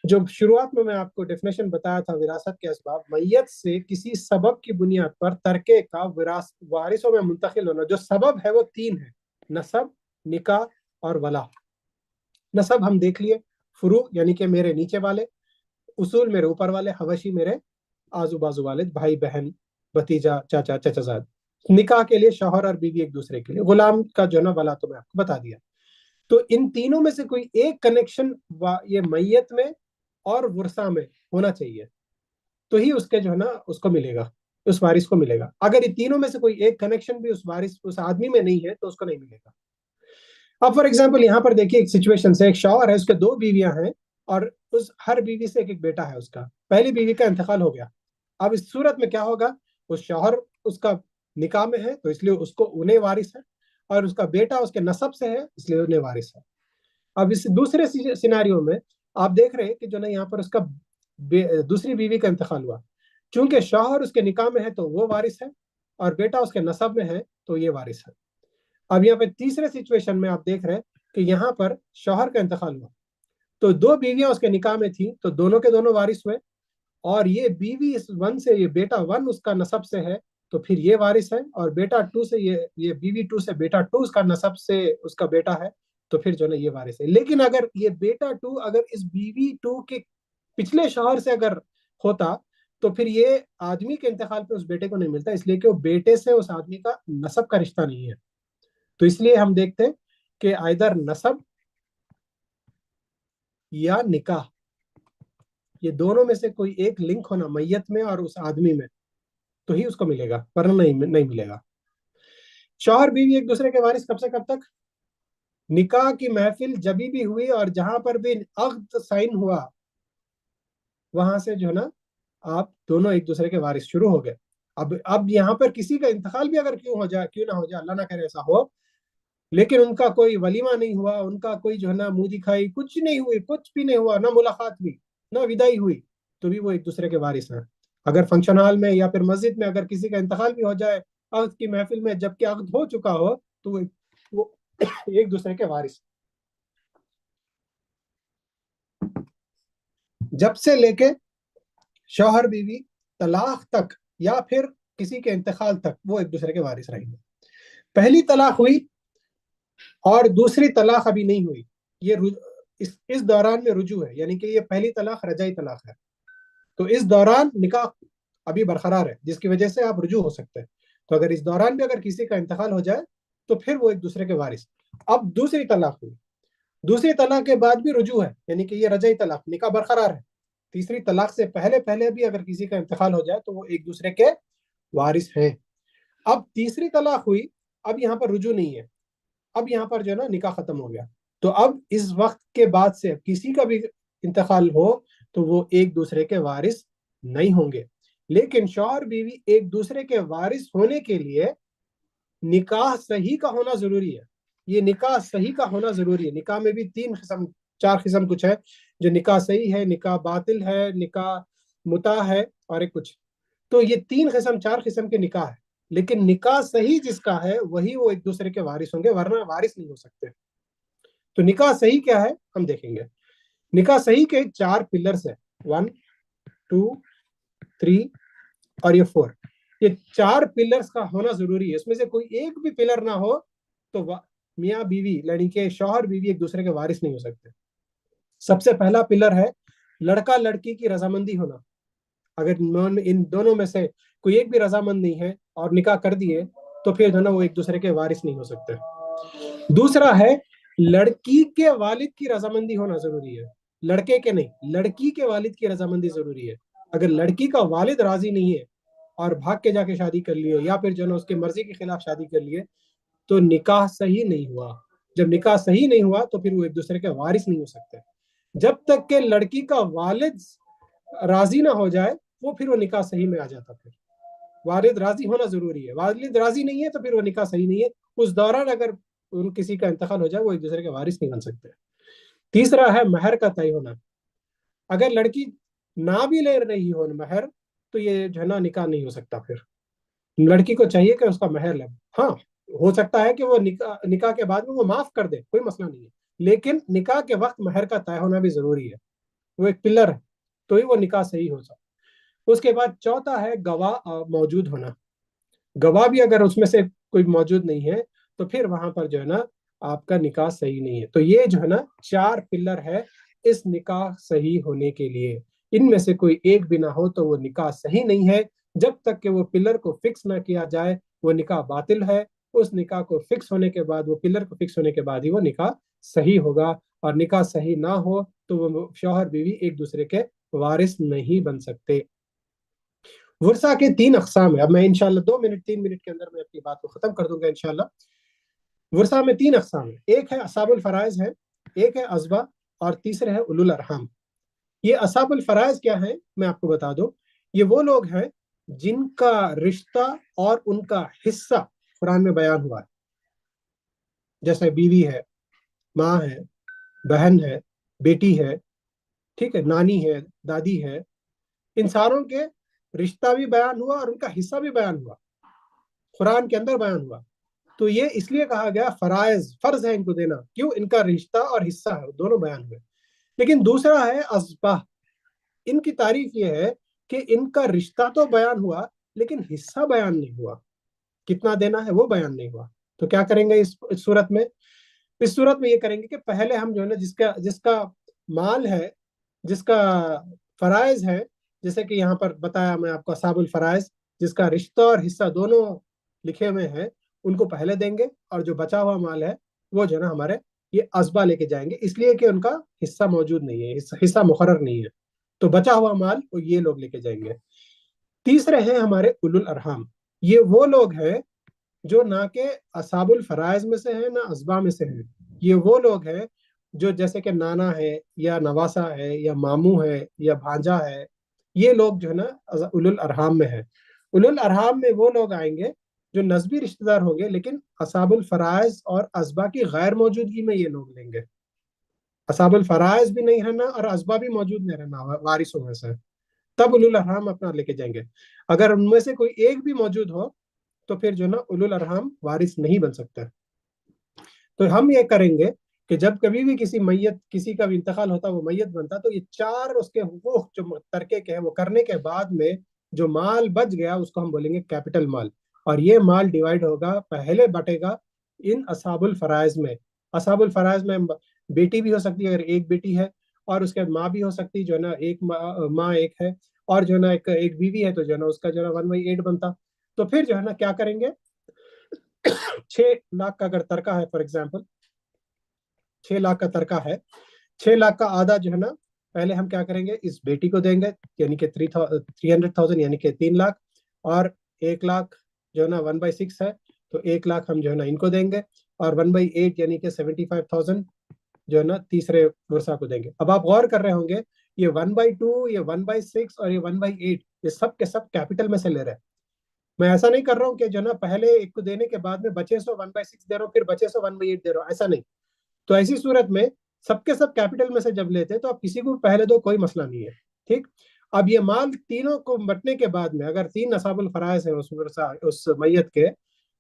جو شروعات میں آپ کو ڈیفینیشن بتایا تھا وراثت کے اسباب، میت سے کسی سبب کی بنیاد پر ترکے کا وارثوں میں منتقل ہونا، جو سبب ہے وہ تین ہے: نسب، نکاح اور ولا۔ نسب ہم دیکھ لیے، فروع یعنی کہ میرے نیچے والے، اصول میرے اوپر والے، حوشی میرے آزو بازو والے، بھائی بہن، بھتیجا، چاچا، چچا زاد۔ نکاح کے لیے شوہر اور بیوی ایک دوسرے کے لیے، غلام کا جو نا ولا تو میں آپ کو بتا دیا۔ تو ان تینوں میں سے کوئی ایک کنیکشن یہ میت میں اور ورثہ میں ہونا چاہیے، تو ہی اس کے جو ہے نا اس کو ملے گا، اس وارث کو ملے گا۔ اگر یہ تینوں میں سے کوئی ایک کنیکشن بھی اس آدمی میں نہیں ہے تو اس کو نہیں ملے گا۔ اب فار ایگزامپل یہاں پر دیکھیے ایک سچویشن سے، ایک شوہر ہے، اس کے دو بیویاں ہیں، اور ہر بیوی سے ایک بیٹا ہے اس کا۔ پہلی بیوی کا انتقال ہو گیا، اب اس صورت میں کیا ہوگا؟ اس شوہر اس کا نکاح میں ہے تو اس لیے اس کو انہیں وارث ہے، اور اس کا بیٹا اس کے نسب سے ہے اس لیے انہیں وارث ہے۔ اب اس دوسرے سیناریو میں آپ دیکھ رہے ہیں کہ جو نا یہاں پر اس کا دوسری بیوی کا انتقال ہوا، چونکہ شوہر اس کے نکاح میں ہے تو وہ وارث ہے، اور بیٹا اس کے نسب میں ہے تو یہ وارث ہے۔ اب یہاں پہ تیسرے سچویشن میں آپ دیکھ رہے ہیں کہ یہاں پر شوہر کا انتقال ہوا، تو دو بیویاں اس کے نکاح میں تھیں تو دونوں کے دونوں وارث ہوئے، اور یہ بیوی اس ون سے، یہ بیٹا ون اس کا نسب سے ہے تو پھر یہ وارث ہے، اور بیٹا ٹو سے، یہ بیوی ٹو سے بیٹا ٹو اس کا نسب سے اس کا بیٹا ہے تو پھر جو نا یہ وارث ہے۔ لیکن اگر یہ بیٹا ٹو اگر اس بیوی ٹو کے پچھلے شوہر سے اگر ہوتا تو پھر یہ آدمی کے انتقال پہ اس بیٹے کو نہیں ملتا، اس لیے کہ وہ بیٹے سے اس آدمی کا نسب کا رشتہ نہیں ہے۔ تو اس لیے ہم دیکھتے ہیں کہ آئدر نسب یا نکاح، یہ دونوں میں سے کوئی ایک لنک ہونا میت میں اور اس آدمی میں تو ہی اس کو ملے گا، ورنہ نہیں ملے گا۔ شوہر بیوی ایک دوسرے کے وارث کب سے کب تک؟ نکاح کی محفل جبھی بھی ہوئی اور جہاں پر بھی عقد سائن ہوا وہاں سے جو ہے نا آپ دونوں ایک دوسرے کے وارث شروع ہو گئے۔ اب یہاں پر کسی کا انتقال بھی اگر کیوں نہ ہو جائے، اللہ نہ کرے ایسا ہو، لیکن ان کا کوئی ولیمہ نہیں ہوا، ان کا کوئی جو ہے نا منہ دکھائی کچھ نہیں ہوئی، کچھ بھی نہیں ہوا، نہ ملاقات ہوئی، نہ ودائی ہوئی، تو بھی وہ ایک دوسرے کے وارث ہیں۔ اگر فنکشن ہال میں یا پھر مسجد میں اگر کسی کا انتقال بھی ہو جائے عقد کی محفل میں، جبکہ عقد ہو چکا ہو، تو وہ ایک دوسرے کے وارث۔ جب سے لے کے شوہر بیوی طلاق تک یا پھر کسی کے انتقال تک وہ ایک دوسرے کے وارث رہیں گے۔ پہلی طلاق ہوئی اور دوسری طلاق ابھی نہیں ہوئی، یہ اس دوران میں رجوع ہے، یعنی کہ یہ پہلی طلاق رجعی طلاق ہے، تو اس دوران نکاح ابھی برقرار ہے جس کی وجہ سے آپ رجوع ہو سکتے ہیں۔ تو اگر اس دوران بھی اگر کسی کا انتقال ہو جائے تو پھر وہ ایک دوسرے کے وارث۔ اب دوسری طلاق ہوئی، دوسری طلاق کے بعد بھی رجوع ہے، یعنی کہ یہ رجعی طلاق، نکاح برقرار ہے۔ تیسری طلاق سے پہلے بھی اگر کسی کا انتقال ہو جائے تو وہ ایک دوسرے کے وارث ہیں۔ اب تیسری طلاق ہوئی، اب یہاں پر رجوع نہیں ہے، اب یہاں پر جو ہے نا نکاح ختم ہو گیا، تو اب اس وقت کے بعد سے کسی کا بھی انتقال ہو تو وہ ایک دوسرے کے وارث نہیں ہوں گے۔ لیکن شوہر بیوی ایک دوسرے کے وارث ہونے کے لیے نکاح صحیح کا ہونا ضروری ہے۔ یہ نکاح صحیح کا ہونا ضروری ہے۔ نکاح میں بھی 4 قسم کچھ ہے، جو نکاح صحیح ہے، نکاح باطل ہے، نکاح متع ہے، اور ایک کچھ، تو یہ 4 قسم کے نکاح ہے۔ لیکن نکاح صحیح جس کا ہے وہی وہ ایک دوسرے کے وارث ہوں گے، ورنہ وارث نہیں ہو سکتے۔ تو نکاح صحیح کیا ہے ہم دیکھیں گے. نکاح صحیح کے 4 پلرز ہیں, 1 2 3 اور یہ 4. یہ 4 پلرز کا ہونا ضروری ہے. اس میں سے کوئی ایک بھی پلر نہ ہو تو میاں بیوی یعنی کہ شوہر بیوی ایک دوسرے کے وارث نہیں ہو سکتے. سب سے پہلا پلر ہے لڑکا لڑکی کی رضامندی ہونا. اگر ان دونوں میں سے کوئی ایک بھی رضامند نہیں ہے اور نکاح کر دیے تو پھر جو ہے نا وہ ایک دوسرے کے وارث نہیں ہو سکتے. دوسرا ہے لڑکی کے والد کی رضامندی ہونا ضروری ہے, لڑکے کے نہیں, لڑکی کے والد کی رضامندی ضروری ہے. اگر لڑکی کا والد راضی نہیں ہے اور بھاگ کے جا کے شادی کر لیے یا پھر جو ہے نا اس کے مرضی کے خلاف شادی کر لیے تو نکاح صحیح نہیں ہوا. جب نکاح صحیح نہیں ہوا تو پھر وہ ایک دوسرے کے وارث نہیں ہو سکتے. جب تک کہ لڑکی کا والد راضی نہ ہو جائے وہ پھر وہ نکاح صحیح میں آ جاتا. پھر والد راضی ہونا ضروری ہے, والد راضی نہیں ہے تو پھر وہ نکاح صحیح نہیں ہے. اس دوران اگر کسی کا انتقال ہو جائے وہ ایک دوسرے کے وارث نہیں بن سکتے. تیسرا ہے مہر کا طے ہونا. اگر لڑکی نہ بھی لے رہی ہو مہر تو یہ جو ہے نا نکاح نہیں ہو سکتا. پھر لڑکی کو چاہیے کہ اس کا مہر لے. ہاں ہو سکتا ہے کہ وہ نکاح کے بعد میں وہ معاف کر دے, کوئی مسئلہ نہیں ہے, لیکن نکاح کے وقت مہر کا طے ہونا بھی ضروری ہے. وہ ایک پلر ہے تو ہی وہ نکاح صحیح ہو سکتا. اس کے بعد چوتھا ہے گواہ موجود ہونا. گواہ بھی اگر اس میں سے کوئی موجود نہیں ہے تو پھر وہاں پر جو ہے نا آپ کا نکاح صحیح نہیں ہے. تو یہ جو ہے نا 4 پلر ہے اس نکاح صحیح ہونے کے لیے. ان میں سے کوئی ایک بھی نہ ہو تو وہ نکاح صحیح نہیں ہے. جب تک کہ وہ پلر کو فکس نہ کیا جائے وہ نکاح باطل ہے. اس نکاح کو فکس ہونے کے بعد, وہ پلر کو فکس ہونے کے بعد ہی وہ نکاح صحیح ہوگا. اور نکاح صحیح نہ ہو تو وہ شوہر بیوی ایک دوسرے کے وارث نہیں بن سکتے. ورثہ کے 3 اقسام ہیں. اب میں انشاءاللہ 3 منٹ کے اندر میں اپنی بات کو ختم کر دوں گا انشاءاللہ. ورثہ میں 3 اقسام ہیں. ایک ہے اصحاب الفرائض ہے, ایک ہے عصبہ اور تیسرے ہے اولو الارحام. یہ اصحاب الفرائض کیا ہیں میں آپ کو بتا دوں. یہ وہ لوگ ہیں جن کا رشتہ اور ان کا حصہ قرآن میں بیان ہوا ہے. جیسے بیوی ہے, ماں ہے, بہن ہے, بیٹی ہے, ٹھیک ہے, نانی ہے, دادی ہے. ان ساروں کے رشتہ بھی بیان ہوا اور ان کا حصہ بھی بیان ہوا, قرآن کے اندر بیان ہوا. تو یہ اس لیے کہا گیا فرائض, فرض ہے ان کو دینا. کیوں؟ ان کا رشتہ اور حصہ ہے, دونوں بیان ہوئے. لیکن دوسرا ہے اسبہ. ان کی تعریف یہ ہے کہ ان کا رشتہ تو بیان ہوا لیکن حصہ بیان نہیں ہوا. کتنا دینا ہے وہ بیان نہیں ہوا. تو کیا کریں گے اس صورت میں؟ اس صورت میں یہ کریں گے کہ پہلے ہم جو ہے نا جس کا مال ہے, جس کا فرائض ہے, جیسے کہ یہاں پر بتایا میں آپ کو اصحاب الفرائض, جس کا رشتہ اور حصہ دونوں لکھے ہوئے ہیں, ان کو پہلے دیں گے. اور جو بچا ہوا مال ہے وہ جو ہے نا ہمارے یہ اسبا لے کے جائیں گے, اس لیے کہ ان کا حصہ موجود نہیں ہے, حصہ مقرر نہیں ہے. تو بچا ہوا مال یہ لوگ لے کے جائیں گے. تیسرے ہیں ہمارے اولو الارحام. یہ وہ لوگ ہیں جو نہ کہ اصحاب الفرائض میں سے ہیں نہ اسبا میں سے ہیں. یہ وہ لوگ ہیں جو جیسے کہ نانا ہے یا نواسا ہے یا ماموں ہے یا بھانجا ہے, یہ لوگ جو ہے نا اولو الارحام میں ہے. اولو الارحام میں وہ لوگ آئیں گے جو نسبی رشتہ دار ہوں گے لیکن اصحاب الفرائض اور اسبا کی غیر موجودگی میں یہ لوگ لیں گے. اصحاب الفرائض بھی نہیں رہنا اور اسبا بھی موجود نہیں رہنا وارثوں میں سے, تب اولو الارحام اپنا لے کے جائیں گے. اگر ان میں سے کوئی ایک بھی موجود ہو تو پھر جو ہے نا اولو الارحام وارث نہیں بن سکتا. تو ہم یہ کریں گے کہ جب کبھی بھی کسی کا بھی انتقال ہوتا وہ میت بنتا تو یہ 4 اس کے حقوق جو ترکے کے ہیں وہ کرنے کے بعد میں جو مال بچ گیا اس کو ہم بولیں گے کیپٹل مال. اور یہ مال ڈیوائیڈ ہوگا, پہلے بٹے گا ان اصحاب الفرائض میں. اصحاب الفرائض میں بیٹی بھی ہو سکتی ہے اگر ایک بیٹی ہے, اور اس کے ماں بھی ہو سکتی جو ہے نا ایک ماں ایک ہے, اور جو ہے نا ایک بیوی ہے تو جو ہے نا اس کا جو ہے نا 1/8 بنتا. تو پھر جو ہے نا کیا کریں گے, 6 لاکھ کا اگر ترکہ ہے فار ایگزامپل, 6 لاکھ کا ترکہ ہے, 6 لاکھ کا آدھا جو ہے نا پہلے ہم کیا کریں گے اس بیٹی کو دیں گے یعنی کہ 300,000 یعنی کہ 3 لاکھ, اور 1 لاکھ جو ہے نا 1/6 ہے تو 1 لاکھ ہم جو ہے نا ان کو دیں گے, اور 1/8 یعنی کہ 75,000 جو ہے نا تیسرے ورثہ کو دیں گے. اب آپ غور کر رہے ہوں گے یہ 1/2 یہ 1/6 اور یہ 1/8 یہ سب کے سب کیپٹل میں سے لے رہے ہیں. میں ایسا نہیں کر رہا ہوں کہ جو ہے نا پہلے ایک کو دینے کے بعد میں بچے سو 1/6 دے رہا ہوں پھر بچے سو 1/8 دے رہا ہوں, ایسا نہیں. تو ایسی صورت میں سب کے سب کیپٹل میں سے جب لیتے تو آپ کسی کو پہلے دو, کوئی مسئلہ نہیں ہے, ٹھیک. اب یہ مال تینوں کو بٹنے کے بعد میں اگر 3 اصحاب الفرائض ہیں اس میت کے,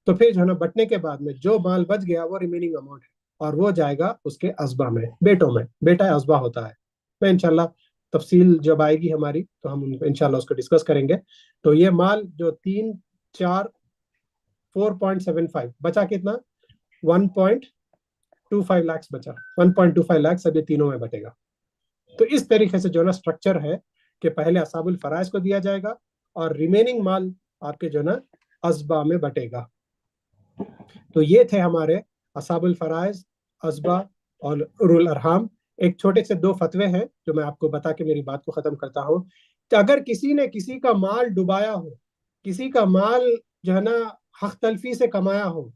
تو پھر جو ہے نا بٹنے کے بعد میں جو مال بچ گیا وہ ریمیننگ اماؤنٹ ہے. اور وہ جائے گا اس کے اسبا میں، بیٹوں میں، بیٹا اسبا ہوتا ہے. میں انشاءاللہ تفصیل جب آئے گی ہماری تو ہم انشاءاللہ اس کو ڈسکس کریں گے. تو یہ مال جو 3 4 4.75 بچا کتنا 1.25 لاکھ بچا، 1.25 لاکھ اب یہ تینوں میں بٹے گا. تو اس طریقے سے جو نا سٹرکچر ہے کہ پہلے اصحاب الفرائض کو دیا جائے گا اور ریمیننگ مال آپ کے جو نا اسبا میں بٹے گا. تو یہ تھے ہمارے اصحاب الفرائض، اسبا اور اولو الارحام. ایک چھوٹے سے 2 فتوے ہیں جو میں آپ کو بتا کے میری بات کو ختم کرتا ہوں. کہ اگر کسی نے کسی کا مال ڈبایا ہو، کسی کا مال جو ہے نا حق تلفی سے کمایا ہو،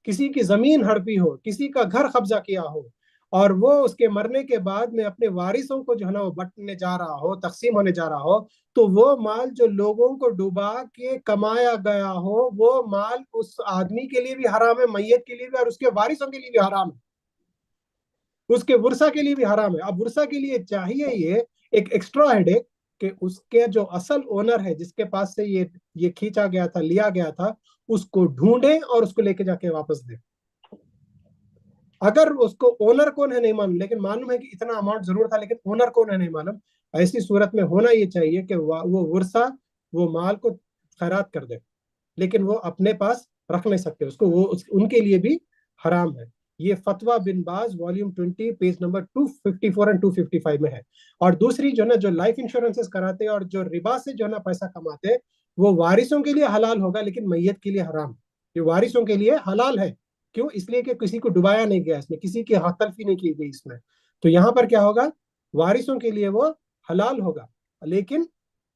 کسی کی زمین ہڑپی ہو، کسی کا گھر قبضہ کیا ہو، اور وہ اس کے مرنے کے بعد میں اپنے وارثوں کو جو ہے نا وہ بٹنے جا رہا ہو، تقسیم ہونے جا رہا ہو، تو وہ مال جو لوگوں کو ڈبا کے کمایا گیا ہو وہ مال اس آدمی کے لیے بھی حرام ہے، میت کے لیے بھی، اور اس کے وارثوں کے لیے بھی حرام ہے، اس کے ورثہ کے لیے بھی حرام ہے. اب ورثہ کے لیے چاہیے یہ ایک ایکسٹرا ہیڈک کہ اس کے جو اصل اونر ہے جس کے پاس سے یہ کھینچا گیا تھا، لیا گیا تھا، اس کو ڈھونڈیں اور اس کو لے کے جا کے واپس دیں. اگر اس کو اونر کون ہے نہیں معلوم، لیکن معلوم ہے کہ اتنا اماؤنٹ ضرور تھا، لیکن اونر کون ہے نہیں معلوم، ایسی صورت میں ہونا یہ چاہیے کہ وہ ورثہ وہ مال کو خیرات کر دے، لیکن وہ اپنے پاس رکھ نہیں سکتے اس کو، وہ ان کے لیے بھی حرام ہے. یہ فتویٰ بن باز والیوم 20 پیج نمبر 254 اور 255 میں ہے. اور دوسری جو نا جو لائف انشورنسز کراتے اور جو ربا سے جو نا پیسہ کماتے، وہ وارثوں کے لیے حلال ہوگا لیکن میت کے لیے حرام. یہ وارثوں کے لیے حلال ہے، کیوں؟ اس لیے کہ کسی کو ڈبایا نہیں گیا اس میں، کسی کی حق تلفی نہیں کی گئی اس میں. تو یہاں پر کیا ہوگا، وارثوں کے لیے وہ حلال ہوگا لیکن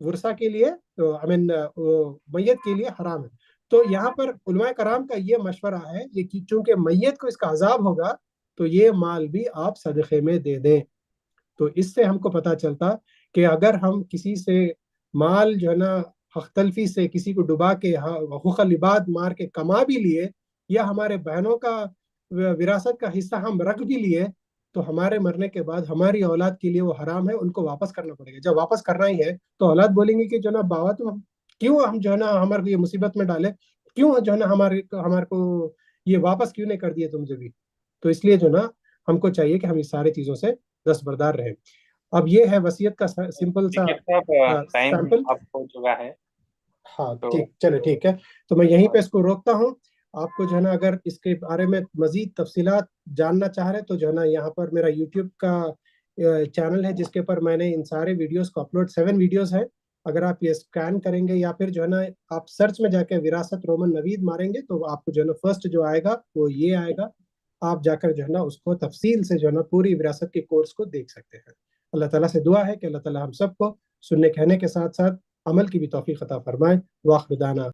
ورثہ کے لیے میت کے لیے حرام ہے. تو یہاں پر علماء کرام کا یہ مشورہ ہے یہ کہ چونکہ میت کو اس کا عذاب ہوگا تو یہ مال بھی آپ صدقے میں دے دیں. تو اس سے ہم کو پتہ چلتا کہ اگر ہم کسی سے مال جو ہے نا حق تلفی سے کسی کو ڈبا کے حقوق العباد مار کے کما بھی لیے، یا ہمارے بہنوں کا وراثت کا حصہ ہم رکھ بھی لیے، تو ہمارے مرنے کے بعد ہماری اولاد کے لیے وہ حرام ہے، ان کو واپس کرنا پڑے گا. جب واپس کرنا ہی ہے تو اولاد بولیں گی کہ جو نا باوا تم کیوں ہم جو ہے نا ہمارے کو یہ مصیبت میں ڈالے، کیوں جو ہے نا ہمارے کو یہ واپس کیوں نہیں کر دیے تم سے بھی. تو اس لیے جو نا ہم کو چاہیے کہ ہم اس ساری چیزوں سے دستبردار رہیں. اب یہ ہے وصیت کا سمپل سا ٹائم سیمپل. اب ہو چکا ہے. ہاں تو ٹھیک، چلے ٹھیک ہے. تو میں یہیں پہ اس کو روکتا ہوں. آپ کو جو ہے نا اگر اس کے بارے میں مزید تفصیلات جاننا چاہ رہے تو جو ہے نا یہاں پر میرا یوٹیوب کا چینل ہے جس کے پر میں نے ان سارے ویڈیوز کو اپلوڈ 7 ویڈیوز ہیں. اگر آپ یہ اسکین کریں گے یا پھر جو ہے نا آپ سرچ میں جا کے وراثت رومن نوید ماریں گے تو آپ کو جو ہے نا فرسٹ جو آئے گا وہ یہ آئے گا. آپ جا کر جو ہے نا اس کو تفصیل سے جو ہے نا پوری وراثت کے کورس کو دیکھ سکتے ہیں. اللہ تعالیٰ سے دعا ہے کہ اللہ تعالیٰ ہم سب کو سننے کہنے کے ساتھ ساتھ عمل کی بھی توفیق عطا فرمائے. واخر دعوانا